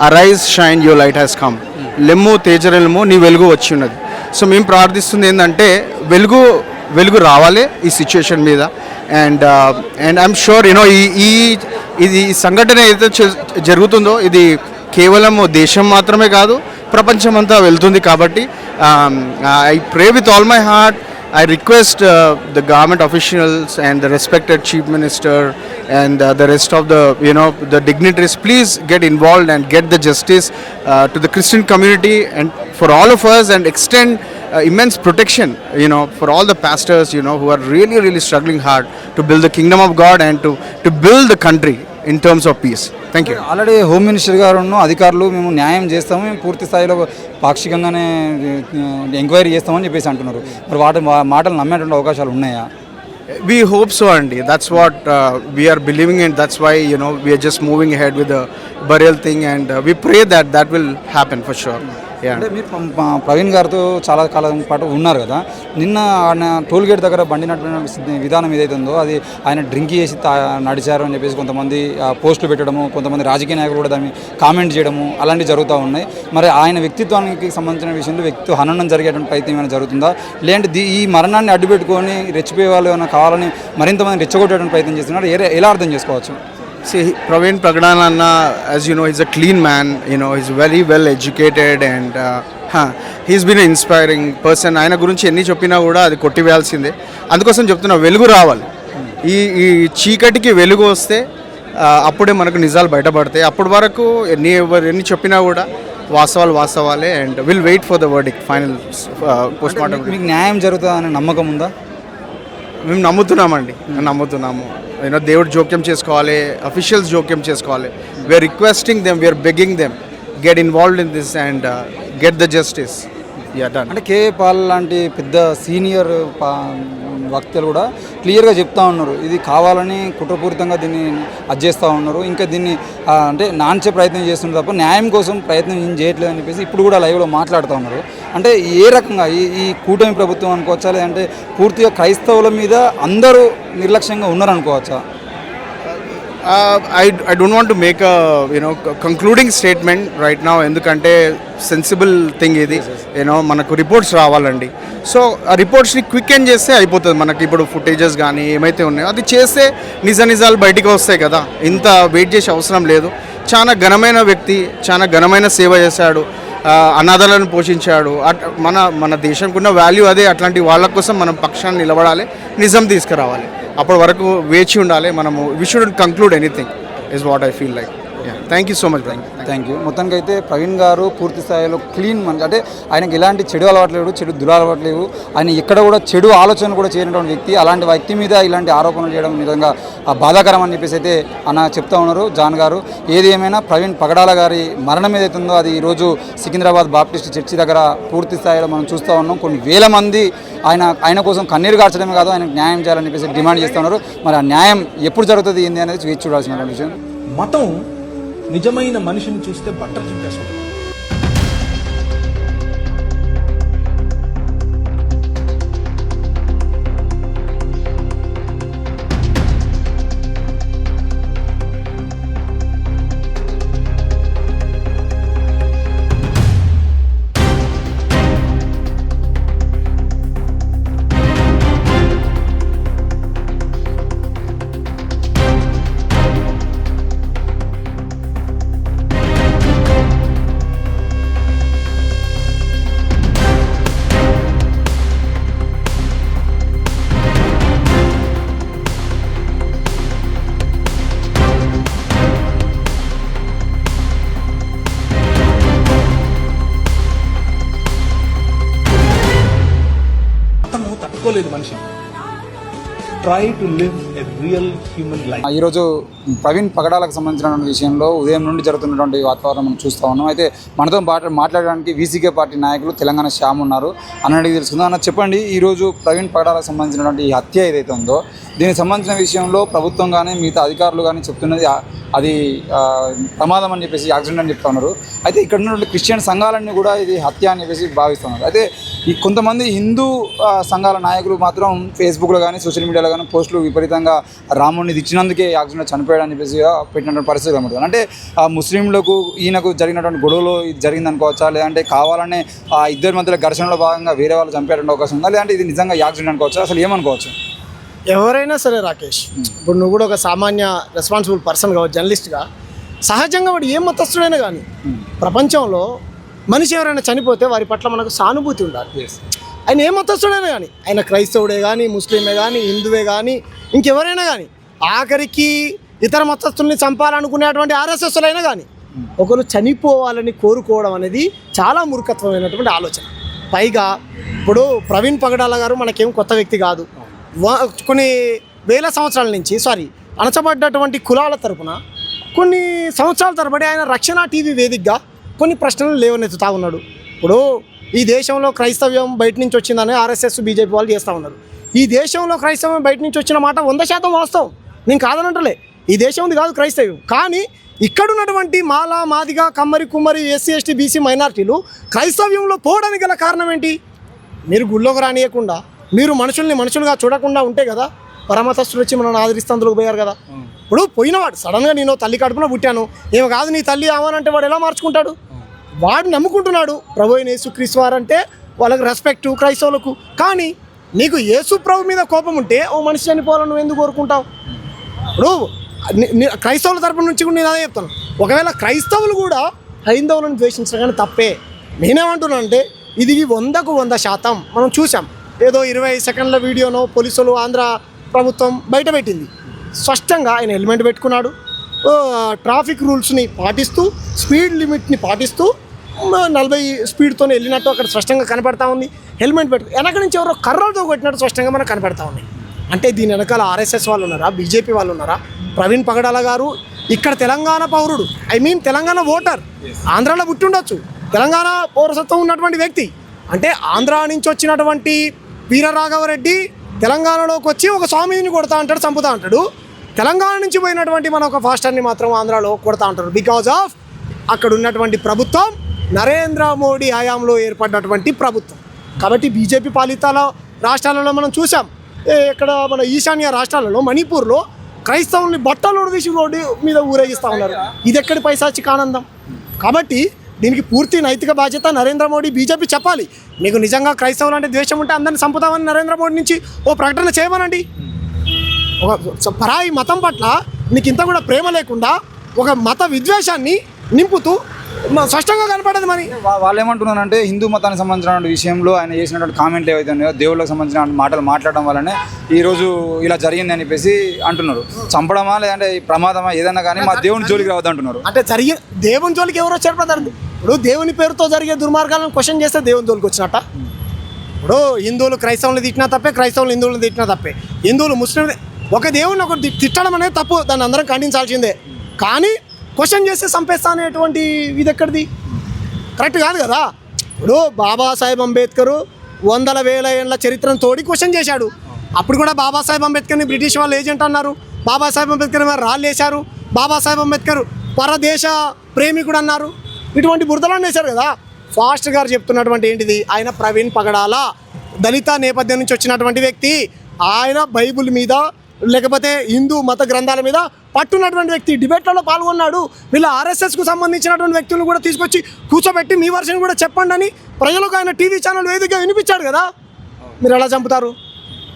arise shine, your light has come, లెమ్ము తేజరెల్ము, నీ వెలుగు వచ్చి ఉన్నది. సో మేము ప్రార్థిస్తుంది ఏంటంటే వెలుగు రావాలి ఈ సిచ్యుయేషన్ మీద. అండ్ ఐఎమ్ షూర్ యూనో ఇది సంఘటన ఏదైతే జరుగుతుందో ఇది కేవలం దేశం మాత్రమే కాదు, ప్రపంచం అంతా వెళ్తుంది. కాబట్టి I pray with all my heart. I request the government officials and the respected chief minister and the rest of the dignitaries, please get involved and get the justice to the Christian community and for all of us, and extend immense protection for all the pastors who are really struggling hard to build the kingdom of God and to build the country in terms of peace. Thank you. Already home minister గారు అధికారులు మేము న్యాయం చేస్తాము, మేము పూర్తి స్థాయిలో పాక్షికంగానే enquiry చేస్తామని చెప్పేసి అంటున్నారు. మరి వాటి మాటలు నమ్మేటువంటి అవకాశాలు ఉన్నాయా? We hope so, Andy. That's what we are believing in. That's why we are just moving ahead with the burial thing, and we pray that will happen for sure. అంటే మీరు ప్రవీణ్ గారితో చాలా కాలం పాటు ఉన్నారు కదా, నిన్న ఆయన టోల్ గేట్ దగ్గర బండి నడిపిన విధానం ఏదైతే ఉందో అది ఆయన డ్రింక్ చేసి నడిచారు అని చెప్పేసి కొంతమంది పోస్టులు పెట్టడము, కొంతమంది రాజకీయ నాయకులు కూడా దాన్ని కామెంట్ చేయడము అలాంటివి జరుగుతూ ఉన్నాయి. మరి ఆయన వ్యక్తిత్వానికి సంబంధించిన విషయంలో వ్యక్తిత్వ హననం జరిగేటువంటి ప్రయత్నం ఏమైనా జరుగుతుందా, లేదంటే ఈ మరణాన్ని అడ్డుపెట్టుకొని రెచ్చిపోయే వాళ్ళు ఏమైనా కావాలని మరింతమంది రెచ్చగొట్టేటువంటి ప్రయత్నం చేస్తున్నారు, ఎలా అర్థం చేసుకోవచ్చు? See, Praveen Pagadala Anna, as you know, he's a clean man. He's very well educated, and he's been an inspiring person. ఆయన గురించి ఎన్ని చెప్పినా కూడా అది కొట్టివేయాల్సిందే. అందుకోసం చెప్తున్నా, వెలుగు రావాలి. ఈ చీకటికి వెలుగు వస్తే అప్పుడే మనకు నిజాలు బయటపడతాయి. అప్పటి వరకు ఎన్ని చెప్పినా కూడా వాస్తవాలే. And will wait for the verdict, final post mortem. మీకు న్యాయం జరుగుతుందనే నమ్మకం ఉందా? మేము నమ్ముతున్నాము. దేవుడు జోక్యం చేసుకోవాలి, అఫీషియల్స్ జోక్యం చేసుకోవాలి. We're requesting them, we're begging them, get involved in this and get the justice. అంటే కేఏ పాల్ లాంటి పెద్ద సీనియర్ వక్తలు కూడా క్లియర్గా చెప్తా ఉన్నారు, ఇది కావాలని కుట్రపూరితంగా దీన్ని చేస్తూ ఉన్నారు, ఇంకా దీన్ని అంటే నాన్చే ప్రయత్నం చేస్తున్నారు తప్ప న్యాయం కోసం ప్రయత్నం ఏం చేయట్లేదు అని చెప్పేసి ఇప్పుడు కూడా లైవ్లో మాట్లాడుతూ ఉన్నారు. అంటే ఏ రకంగా ఈ కూటమి ప్రభుత్వం అనుకోవచ్చా, లేదంటే పూర్తిగా క్రైస్తవుల మీద అందరూ నిర్లక్ష్యంగా ఉన్నారనుకోవచ్చా? I don't want to make a concluding statement right now, ఎందుకంటే సెన్సిబుల్ థింగ్ ఇది. మనకు రిపోర్ట్స్ రావాలండి. సో ఆ రిపోర్ట్స్ని క్విక్ అండ్ చేస్తే అయిపోతుంది. మనకి ఇప్పుడు ఫుటేజెస్ కానీ ఏమైతే ఉన్నాయో అది చేస్తే నిజాలు బయటికి వస్తాయి కదా, ఇంత వెయిట్ చేసే అవసరం లేదు. చాలా ఘనమైన వ్యక్తి, చాలా ఘనమైన సేవ చేశాడు, అనాథాలను పోషించాడు. మన దేశంకు ఉన్న వాల్యూ అదే. అట్లాంటి వాళ్ళ కోసం మనం పక్షాన్ని నిలబడాలి, నిజం తీసుకురావాలి. అప్పటి వరకు వేచి ఉండాలి మనము. We shouldn't conclude anything is what I feel like. Thank you so much. Thank you. మొత్తానికి అయితే ప్రవీణ్ గారు పూర్తి స్థాయిలో క్లీన్ మనిషి, అంటే ఆయనకి ఎలాంటి చెడు అలవాట్లేవు, చెడు దురలవాట్లేవు, ఆయన ఎక్కడ కూడా చెడు ఆలోచన కూడా చేయనటువంటి వ్యక్తి. అలాంటి వ్యక్తి మీద ఇలాంటి ఆరోపణలు చేయడం నిజంగా బాధాకరం అని చెప్పేసి అయితే అన్న చెప్తా ఉన్నారు జాన్ గారు. ఏది ఏమైనా ప్రవీణ్ పగడాల గారి మరణం ఏదైతే ఉందో అది ఈరోజు సికింద్రాబాద్ బాప్టిస్ట్ చర్చి దగ్గర పూర్తి స్థాయిలో మనం చూస్తూ ఉన్నాం. కొన్ని వేల మంది ఆయన కోసం కన్నీరు కార్చడమే కాదు, ఆయనకు న్యాయం చేయాలని చెప్పేసి డిమాండ్ చేస్తూ ఉన్నారు. మరి ఆ న్యాయం ఎప్పుడు జరుగుతుంది ఏంది అనేది వేచి చూడాల్సిన విషయం. మతం నిజమైన మనిషిని చూస్తే బట్టలు చింపేస్తుంది. లేదు మనిషి. Try to live a real human life. ఈరోజు ప్రవీణ్ పగడాలకు సంబంధించిన విషయంలో ఉదయం నుండి జరుగుతున్నటువంటి వాతావరణం మనం చూస్తూ ఉన్నాం. అయితే మనతో మాట్లాడడానికి వీసీకే పార్టీ నాయకులు తెలంగాణ శ్యామ్ ఉన్నారు. అన్నడికి తెలుసుకుందాం. అన్న చెప్పండి, ఈరోజు ప్రవీణ్ పగడాలకు సంబంధించినటువంటి ఈ హత్య ఏదైతే ఉందో దీనికి సంబంధించిన విషయంలో ప్రభుత్వం కానీ మిగతా అధికారులు కానీ చెప్తున్నది అది ప్రమాదం అని చెప్పేసి, యాక్సిడెంట్ అని చెప్తా ఉన్నారు. అయితే ఇక్కడ ఉన్నటువంటి క్రిస్టియన్ సంఘాలన్నీ కూడా ఇది హత్య అని చెప్పేసి భావిస్తున్నారు. అయితే ఈ కొంతమంది హిందూ సంఘాల నాయకులు మాత్రం ఫేస్బుక్లో కానీ సోషల్ మీడియాలో కానీ పోస్టులు విపరీతంగా రాముడిని ఇచ్చినందుకే యాక్సిడెంట్ చనిపోయాడని చెప్పేసి పెట్టినటువంటి పరిస్థితి కనబడుతుంది. అంటే ముస్లింలకు ఈయనకు జరిగినటువంటి గొడవలో ఇది జరిగింది అనుకోవచ్చా, లేదంటే కావాలనే ఇద్దరి మధ్యలో ఘర్షణలో భాగంగా వేరే వాళ్ళు చంపేటువంటి అవకాశం ఉందా, లేదంటే ఇది నిజంగా యాక్సిడెంట్ అనుకోవచ్చా, అసలు ఏమనుకోవచ్చు? ఎవరైనా సరే రాకేష్, ఇప్పుడు నువ్వు కూడా ఒక సామాన్య రెస్పాన్సిబుల్ పర్సన్ కావచ్చు, జర్నలిస్ట్గా, సహజంగా వాడు ఏ మతస్థుడైనా కానీ ప్రపంచంలో మనిషి ఎవరైనా చనిపోతే వారి పట్ల మనకు సానుభూతి ఉండాలి. ఆయన ఏ మతస్థుడైనా కానీ, ఆయన క్రైస్తవుడే కానీ, ముస్లిమే కానీ, హిందువే కానీ, ఇంకెవరైనా కానీ, ఆఖరికి ఇతర మతస్థుల్ని చంపాలనుకునేటువంటి ఆర్ఎస్ఎస్లైనా కానీ ఒకరు చనిపోవాలని కోరుకోవడం అనేది చాలా మూర్ఖత్వమైనటువంటి ఆలోచన. పైగా ఇప్పుడు ప్రవీణ్ పగడాల గారు మనకేం కొత్త వ్యక్తి కాదు. కొన్ని వేల సంవత్సరాల నుంచి అణచబడ్డటువంటి కులాల తరపున కొన్ని సంవత్సరాల తరబడి ఆయన రక్షణ టీవీ వేదికగా కొన్ని ప్రశ్నలు లేవనెత్తుతా ఉన్నాడు. ఇప్పుడు ఈ దేశంలో క్రైస్తవ్యం బయట నుంచి వచ్చిందని ఆర్ఎస్ఎస్ బీజేపీ వాళ్ళు చేస్తూ ఉన్నారు. ఈ దేశంలో క్రైస్తవ్యం బయట నుంచి వచ్చిన మాట 100% వాస్తవం, నేను కాదనంటలే. ఈ దేశంది కాదు క్రైస్తవ్యం. కానీ ఇక్కడున్నటువంటి మాల, మాదిగ, కమ్మరి, కుమ్మరి, ఎస్సీ, ఎస్టీ, బీసీ మైనారిటీలు క్రైస్తవ్యంలో పోవడానికి గల కారణం ఏంటి? మీరు గుళ్ళోకి రానియకుండా, మీరు మనుషులుగా చూడకుండా ఉంటే కదా పరమతస్తులు వచ్చి మనం ఆదరిస్తే అందులోకి పోయారు కదా. ఇప్పుడు పోయినవాడు సడన్గా నేను తల్లి కడుపున పుట్టాను, ఏమో కాదు నీ తల్లి అవనంటే వాడు ఎలా మార్చుకుంటాడు? వాడు నమ్ముకుంటున్నాడు ప్రభు అయిన యేసుక్రీస్తు వారంటే వాళ్ళకి రెస్పెక్టు క్రైస్తవులకు. కానీ నీకు యేసు ప్రభు మీద కోపం ఉంటే ఓ మనిషి చనిపోవాలని నువ్వు ఎందుకు కోరుకుంటావు? ఇప్పుడు క్రైస్తవుల తరపు నుంచి కూడా నేను అదే చెప్తాను. ఒకవేళ క్రైస్తవులు కూడా హైందవులను ద్వేషించడం కానీ తప్పే. నేనేమంటున్నాను అంటే ఇది 100కు 100% మనం చూసాం. ఏదో 20 సెకండ్ల వీడియోనో పోలీసులు ఆంధ్ర ప్రభుత్వం బయట పెట్టింది. స్పష్టంగా ఆయన హెల్మెట్ పెట్టుకున్నాడు, ట్రాఫిక్ రూల్స్ని పాటిస్తూ, స్పీడ్ లిమిట్ని పాటిస్తూ 40 స్పీడ్తో వెళ్ళినట్టు అక్కడ స్పష్టంగా కనపడతా ఉంది. హెల్మెట్ వెనక నుంచి ఎవరో కర్రలతో కొట్టినట్టు స్పష్టంగా మనకు కనపడతా ఉన్నాయి. అంటే దీని వెనకాల ఆర్ఎస్ఎస్ వాళ్ళు ఉన్నారా, బీజేపీ వాళ్ళు ఉన్నారా? ప్రవీణ్ పగడాల గారు ఇక్కడ తెలంగాణ పౌరుడు, తెలంగాణ ఓటర్, ఆంధ్రాలో పుట్టి ఉండొచ్చు, తెలంగాణ పౌరసత్వం ఉన్నటువంటి వ్యక్తి. అంటే ఆంధ్ర నుంచి వచ్చినటువంటి వీరరాఘవరెడ్డి తెలంగాణలోకి వచ్చి ఒక స్వామిని కొడతా అంటాడు, చంపుతా అంటాడు. తెలంగాణ నుంచి పోయినటువంటి మన ఒక ఫాస్టర్ని మాత్రం ఆంధ్రాలో కొడతా అంటారు. బికాజ్ ఆఫ్ అక్కడ ఉన్నటువంటి ప్రభుత్వం నరేంద్ర మోడీ హయాంలో ఏర్పడినటువంటి ప్రభుత్వం. కాబట్టి బీజేపీ పాలితాల రాష్ట్రాలలో మనం చూసాం. ఇక్కడ మన ఈశాన్య రాష్ట్రాలలో మణిపూర్లో క్రైస్తవుల్ని బట్టలు తీసి రోడ్డు మీద ఊరేగిస్తూ ఉన్నారు. ఇది ఎక్కడి పైశాచిక ఆనందం? కాబట్టి దీనికి పూర్తి నైతిక బాధ్యత నరేంద్ర మోడీ, బీజేపీ చెప్పాలి. మీకు నిజంగా క్రైస్తవులు అంటే ద్వేషం ఉంటే అందరిని చంపుతామని నరేంద్ర మోడీ నుంచి ఓ ప్రకటన చేయమనండి. ఒక పరాయి మతం పట్ల నీకు ఇంత కూడా ప్రేమ లేకుండా ఒక మత విద్వేషాన్ని నింపుతూ స్పష్టంగా కనపడదు. మరి వాళ్ళు ఏమంటున్నారంటే హిందూ మతానికి సంబంధించిన విషయంలో ఆయన చేసినటువంటి కామెంట్లు ఏవైతే ఉన్నాయో దేవుళ్ళకి సంబంధించిన మాటలు మాట్లాడడం వల్లనే ఈరోజు ఇలా జరిగింది అని చెప్పేసి అంటున్నారు. చంపడమా లేదంటే ప్రమాదమా ఏదైనా కానీ మా దేవుని జోలికి రావద్దు అంటున్నారు. అంటే దేవుని జోలికి ఎవరో చేరపడతారు. ఇప్పుడు దేవుని పేరుతో జరిగే దుర్మార్గాలను క్వశ్చన్ చేస్తే దేవుని జోలికి వచ్చినట్ట. ఇప్పుడు హిందువులు క్రైస్తవులు తిట్టినా తప్పే, క్రైస్తవులు హిందువులను తిట్టినా తప్పే. హిందువులు ముస్లిం ఒక దేవుని ఒకటి తిట్టడం అనేది తప్పు, దాన్ని అందరం ఖండించాల్సిందే. కానీ క్వశ్చన్ చేస్తే చంపేస్తా అనేటువంటి ఇది ఎక్కడిది? కరెక్ట్ కాదు కదా. ఇప్పుడు బాబాసాహెబ్ అంబేద్కర్ 100,000 ఏళ్ళ చరిత్రను తోడి క్వశ్చన్ చేశాడు. అప్పుడు కూడా బాబాసాహెబ్ అంబేద్కర్ని బ్రిటిష్ వాళ్ళు ఏజెంట్ అన్నారు. బాబాసాహెబ్ అంబేద్కర్ మీద రాళ్ళు వేశారు. బాబాసాహెబ్ అంబేద్కర్ పరదేశ ప్రేమికుడు అన్నారు. ఇటువంటి బురదలను వేశారు కదా. ఫాస్ట్ గారు చెప్తున్నటువంటి ఏంటిది? ఆయన ప్రవీణ్ పగడాల దళిత నేపథ్యం నుంచి వచ్చినటువంటి వ్యక్తి. ఆయన బైబుల్ మీద లేకపోతే హిందూ మత గ్రంథాల మీద పట్టున్నటువంటి వ్యక్తి. డిబేట్లలో పాల్గొన్నాడు. వీళ్ళ ఆర్ఎస్ఎస్కు సంబంధించినటువంటి వ్యక్తులను కూడా తీసుకొచ్చి కూర్చోబెట్టి మీ వర్షన్ కూడా చెప్పండి అని ప్రజలకు ఆయన టీవీ ఛానల్ వేదికగా వినిపించాడు కదా. మీరు ఎలా చంపుతారు?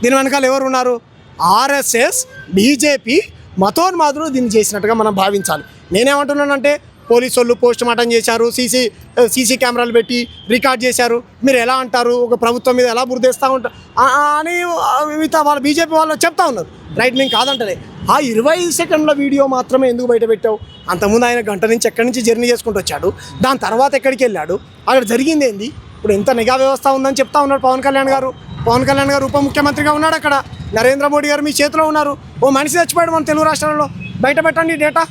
దీని వెనకాల ఎవరు ఉన్నారు? ఆర్ఎస్ఎస్, బీజేపీ మతోన్మాదులు దీన్ని చేసినట్టుగా మనం భావించాలి. నేనేమంటున్నానంటే పోలీసు వాళ్ళు పోస్ట్ మార్టం చేశారు, సీసీ కెమెరాలు పెట్టి రికార్డ్ చేశారు. మీరు ఎలా అంటారు? ఒక ప్రభుత్వం మీద ఎలా బురదేస్తూ ఉంటారు అని మిగతా వాళ్ళు బీజేపీ వాళ్ళు చెప్తా ఉన్నారు. రైట్, నేను కాదంటలే. ఆ 20 సెకండ్ల వీడియో మాత్రమే ఎందుకు బయట పెట్టావు? అంతకుముందు ఆయన గంట నుంచి ఎక్కడి నుంచి జర్నీ చేసుకుంటూ వచ్చాడు. దాని తర్వాత ఎక్కడికి వెళ్ళాడు? అక్కడ జరిగింది ఏంది? ఇప్పుడు ఎంత నిఘా వ్యవస్థ ఉందని చెప్తా ఉన్నాడు పవన్ కళ్యాణ్ గారు. పవన్ కళ్యాణ్ గారు ఉప ముఖ్యమంత్రిగా ఉన్నాడు అక్కడ, నరేంద్ర మోడీ గారు మీ చేతిలో ఉన్నారు. ఓ మనిషి చచ్చిపోయాడు మన తెలుగు రాష్ట్రాలలో, బయట పెట్టండి డేటా.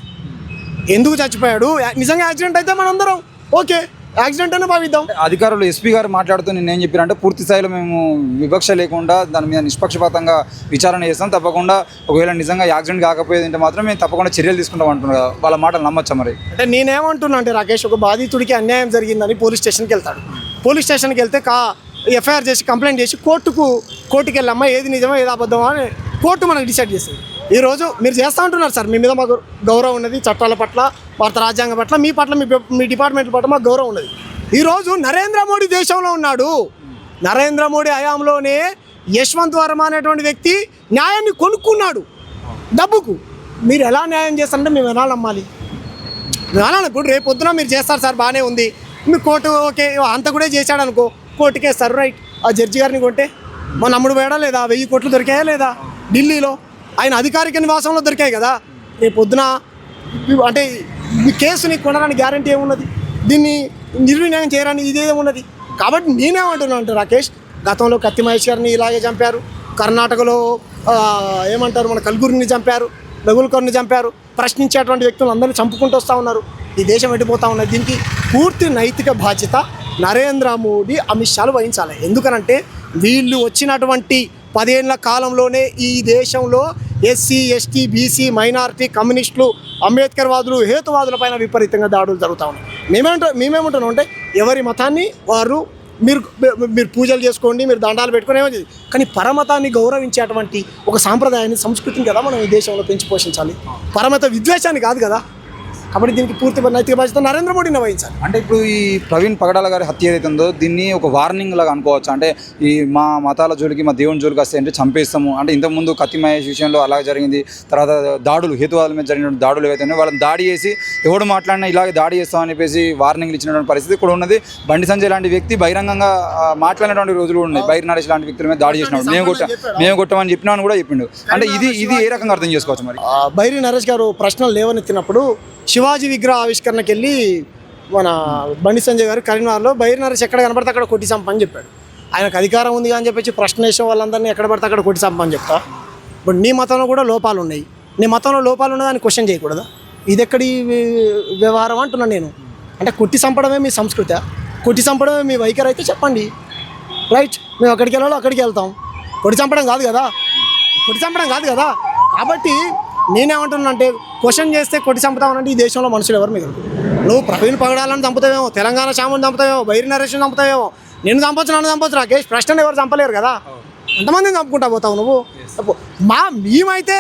ఎందుకు చచ్చిపోయాడు? నిజంగా యాక్సిడెంట్ అయితే మనందరం ఓకే, యాక్సిడెంట్ అనే భావిద్దాం. అధికారులు ఎస్పీ గారు మాట్లాడుతూ నేను ఏం చెప్పారంటే పూర్తి స్థాయిలో మేము వివక్ష లేకుండా దాని మీద నిష్పక్షపాతంగా విచారణ చేస్తాం, తప్పకుండా ఒకవేళ నిజంగా యాక్సిడెంట్ కాకపోయేదంటే మాత్రం మేము తప్పకుండా చర్యలు తీసుకుంటాం అంటున్నారు కదా, వాళ్ళ మాటలు నమ్మొచ్చా మరి? అంటే నేనేమంటున్నా అంటే రాకేష్, ఒక బాధితుడికి అన్యాయం జరిగిందని పోలీస్ స్టేషన్కి వెళ్తాడు. పోలీస్ స్టేషన్కి వెళ్తే ఎఫ్ఐఆర్ చేసి కంప్లైంట్ చేసి కోర్టుకి వెళ్ళమ్మా ఏది నిజమో ఏది అబద్ధమో అని కోర్టు మనకు డిసైడ్ చేస్తుంది. ఈరోజు మీరు చేస్తూ ఉంటున్నారు సార్, మీ మీద మాకు గౌరవం ఉన్నది, చట్టాల పట్ల, భారత రాజ్యాంగం పట్ల, మీ పట్ల మీ డిపార్ట్మెంట్ పట్ల మాకు గౌరవం ఉన్నది. ఈరోజు నరేంద్ర మోడీ దేశంలో ఉన్నాడు. నరేంద్ర మోడీ హయాంలోనే యశ్వంత్ వర్మ అనేటువంటి వ్యక్తి న్యాయాన్ని కొనుక్కున్నాడు డబ్బుకు. మీరు ఎలా న్యాయం చేస్తారంటే మేము ఎలా నమ్మాలి? ఇప్పుడు రేపు పొద్దున మీరు చేస్తారు సార్, బాగానే ఉంది, మీ కోర్టు ఓకే అంత కూడా చేశాడు అనుకో, కోర్టుకేస్తారు రైట్. ఆ జడ్జి గారిని కొంటే మా నమ్ముడు పోయాడా లేదా? 1000 కోట్లు దొరికాయా లేదా? ఢిల్లీలో ఆయన అధికారిక నివాసంలో దొరికాయి కదా. రేపు పొద్దున అంటే ఈ కేసుని కొనడానికి గ్యారంటీ ఏమున్నది? దీన్ని నిర్విన్యాయం చేయడానికి ఇదేమున్నది? కాబట్టి నేనేమంటున్నాను అంటే రాకేష్, గతంలో కత్తి మహేష్ గారిని ఇలాగే చంపారు, కర్ణాటకలో ఏమంటారు మన కల్గురిని చంపారు, రఘుల్కర్ని చంపారు. ప్రశ్నించేటువంటి వ్యక్తులు అందరినీ చంపుకుంటూ వస్తూ ఉన్నారు. ఈ దేశం ఎట్టిపోతూ ఉన్నది. దీనికి పూర్తి నైతిక బాధ్యత నరేంద్ర మోడీ, అమిత్ షాలు వహించాలి. ఎందుకనంటే వీళ్ళు వచ్చినటువంటి 10 ఏళ్ల కాలంలోనే ఈ దేశంలో ఎస్సీ, ఎస్టీ, బీసీ, మైనారిటీ, కమ్యూనిస్టులు, అంబేద్కర్ వాదులు, హేతువాదులపైన విపరీతంగా దాడులు జరుగుతూ ఉన్నాయి. మేమేమంటున్నాం అంటే ఎవరి మతాన్ని వారు మీరు పూజలు చేసుకోండి, మీరు దండాలు పెట్టుకుని ఏమో, కానీ పరమతాన్ని గౌరవించేటువంటి ఒక సాంప్రదాయాన్ని, సంస్కృతిని కదా మనం ఈ దేశంలో పెంచి పోషించాలి, పరమత విద్వేషాన్ని కాదు కదా. కాబట్టి దీనికి పూర్తి నైతిక బాధ్యత నరేంద్ర మోడీని వహించాలి. అంటే ఇప్పుడు ఈ ప్రవీణ్ పగడాల గారి హత్య ఏదైతే ఉందో దీన్ని ఒక వార్నింగ్ లాగా అనుకోవచ్చు. అంటే ఈ మా మతాల జోలికి, మా దేవుని జోలికి వస్తే అంటే చంపేస్తాము అంటే, ఇంతకుముందు కత్తి మహేష్ విషయంలో అలా జరిగింది. తర్వాత దాడులు, హేతువాదుల మీద జరిగిన దాడులు ఏవైతే ఉన్నాయో వాళ్ళని దాడి చేసి ఎవడు మాట్లాడినా ఇలాగే దాడి చేస్తామని చెప్పేసి వార్నింగ్లు ఇచ్చినటువంటి పరిస్థితి కూడా ఉన్నది. బండి సంజయ్ లాంటి వ్యక్తి బహిరంగంగా మాట్లాడినటువంటి రోజులు ఉన్నాయి. బైరి నరేష్ లాంటి వ్యక్తుల మీద దాడి చేసినప్పుడు మేము కొట్టామని చెప్పినామని కూడా చెప్పిండు. అంటే ఇది ఏ రకంగా అర్థం చేసుకోవచ్చు మరి? బైరి నరేష్ గారు ప్రశ్నలు లేవనెత్తినప్పుడు శివాజీ విగ్రహ ఆవిష్కరణకి వెళ్ళి మన బండి సంజయ్ గారు కరీంనగర్లో బైరి నరేష్ ఎక్కడ కనబడితే అక్కడ కొట్టి చంపని చెప్పాడు. ఆయనకు అధికారం ఉంది అని చెప్పేసి ప్రశ్న వేసే వాళ్ళందరినీ ఎక్కడ పడితే అక్కడ కొట్టి చంపని చెప్తా. ఇప్పుడు నీ మతంలో కూడా లోపాలు ఉన్నాయి, నీ మతంలో లోపాలు ఉన్నదాన్ని క్వశ్చన్ చేయకూడదా? ఇది ఎక్కడి వ్యవహారం అంటున్నాను నేను. అంటే కొట్టి చంపడమే మీ సంస్కృతి, కొట్టి చంపడమే మీ వైఖరి అయితే చెప్పండి, రైట్. మేము అక్కడికి వెళ్ళాలో అక్కడికి వెళ్తాం, కొట్టి చంపడం కాదు కదా. కాబట్టి నేనేమంటున్నా అంటే క్వశ్చన్ చేస్తే కొట్టి చంపుతామనంటే ఈ దేశంలో మనుషులు ఎవరు మిగలరు. నువ్వు ప్రవీణ్ పగడాలను చంపుతావేమో, తెలంగాణ శ్యాముని చంపుతావేమో, బైరి నరేష్ని చంపుతావేమో, నన్ను చంపొచ్చు రాకేష్. ప్రశ్నలు ఎవరు చంపలేరు కదా, ఎంతమందిని చంపుకుంటా పోతావు నువ్వు? మేమైతే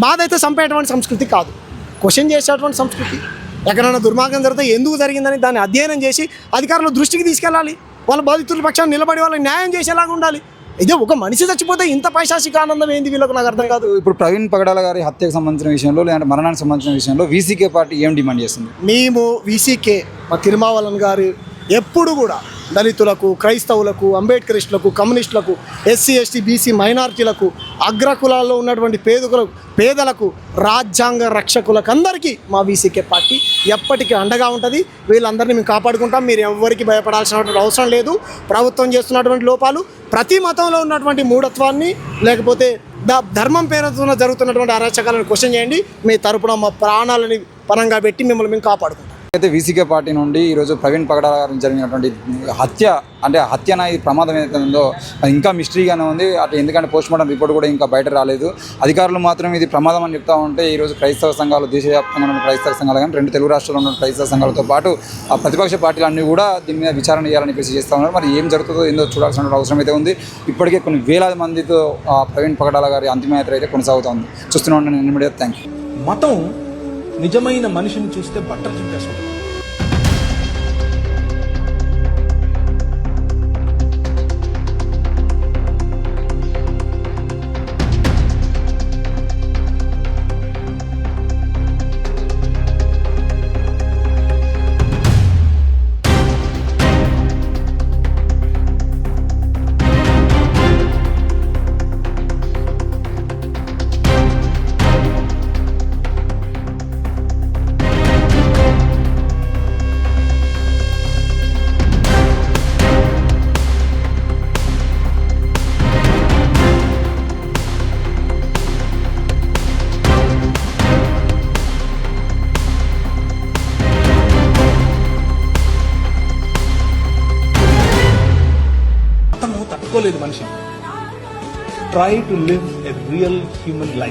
మాదైతే చంపేటువంటి సంస్కృతి కాదు, క్వశ్చన్ చేసేటువంటి సంస్కృతి. ఎక్కడైనా దుర్మార్గం జరిగితే ఎందుకు జరిగిందని దాన్ని అధ్యయనం చేసి అధికారుల దృష్టికి తీసుకెళ్ళాలి, వాళ్ళ బాధితుల పక్షాన్ని నిలబడి వాళ్ళకి న్యాయం చేసేలాగా ఉండాలి. ఇదే ఒక మనిషి చచ్చిపోతే ఇంత పైశాచిక ఆనందం ఏంది వీళ్ళకు, నాకు అర్థం కాదు. ఇప్పుడు ప్రవీణ్ పగడాల గారి హత్యకు సంబంధించిన విషయంలో, లేదంటే మరణానికి సంబంధించిన విషయంలో వీసీకే పార్టీ ఏం డిమాండ్ చేస్తుంది? మేము వీసీకే, మా తిరుమావలన్ గారు ఎప్పుడు కూడా దళితులకు, క్రైస్తవులకు, అంబేద్కరిస్టులకు, కమ్యూనిస్టులకు, ఎస్సీ, ఎస్టీ, బీసీ, మైనారిటీలకు, అగ్రకులాల్లో ఉన్నటువంటి పేదలకు, రాజ్యాంగ రక్షకులకు అందరికీ మా వీసీకే పార్టీ ఎప్పటికీ అండగా ఉంటుంది. వీళ్ళందరినీ మేము కాపాడుకుంటాం. మీరు ఎవరికి భయపడాల్సినటువంటి అవసరం లేదు. ప్రభుత్వం చేస్తున్నటువంటి లోపాలు, ప్రతి మతంలో ఉన్నటువంటి మూఢత్వాన్ని, లేకపోతే ధర్మం పేరుతో జరుగుతున్నటువంటి అరాచకాలను క్వశ్చన్ చేయండి. మీ తరపున మా ప్రాణాలని పరంగా పెట్టి మిమ్మల్ని మేము కాపాడుకుంటాం. అయితే వీసీకే పార్టీ నుండి ఈరోజు ప్రవీణ్ పగడాల గారికి జరిగినటువంటి హత్య అనేది ప్రమాదం ఏదైతే ఉందో అది ఇంకా మిస్టరీగానే ఉంది. అటు ఎందుకంటే పోస్ట్మార్టం రిపోర్ట్ కూడా ఇంకా బయట రాలేదు. అధికారులు మాత్రం ఇది ప్రమాదం అని చెప్తా ఉంటే ఈరోజు క్రైస్తవ సంఘాలు, దేశవ్యాప్తంగా ఉన్న క్రైస్తవ సంఘాలు కానీ 2 తెలుగు రాష్ట్రాల్లో ఉన్న క్రైస్తవ సంఘాలతో పాటు ఆ ప్రతిపక్ష పార్టీలు అన్నీ కూడా దీని మీద విచారణ చేయాలని చెప్పేసి చేస్తూ ఉన్నారు. మరి ఏం జరుగుతుందో ఏందో చూడాల్సిన అవసరం అయితే ఉంది. ఇప్పటికే కొన్ని వేలాది మందితో ప్రవీణ్ పగడాల గారి అంతిమయాత్ర అయితే కొనసాగుతోంది. చూస్తూనే ఉన్నాను నేను. Thank you. మతం నిజమైన మనిషిని చూస్తే బట్టలు చింపేస్తుంది. లేదు మనిషి. Try to live a real human life.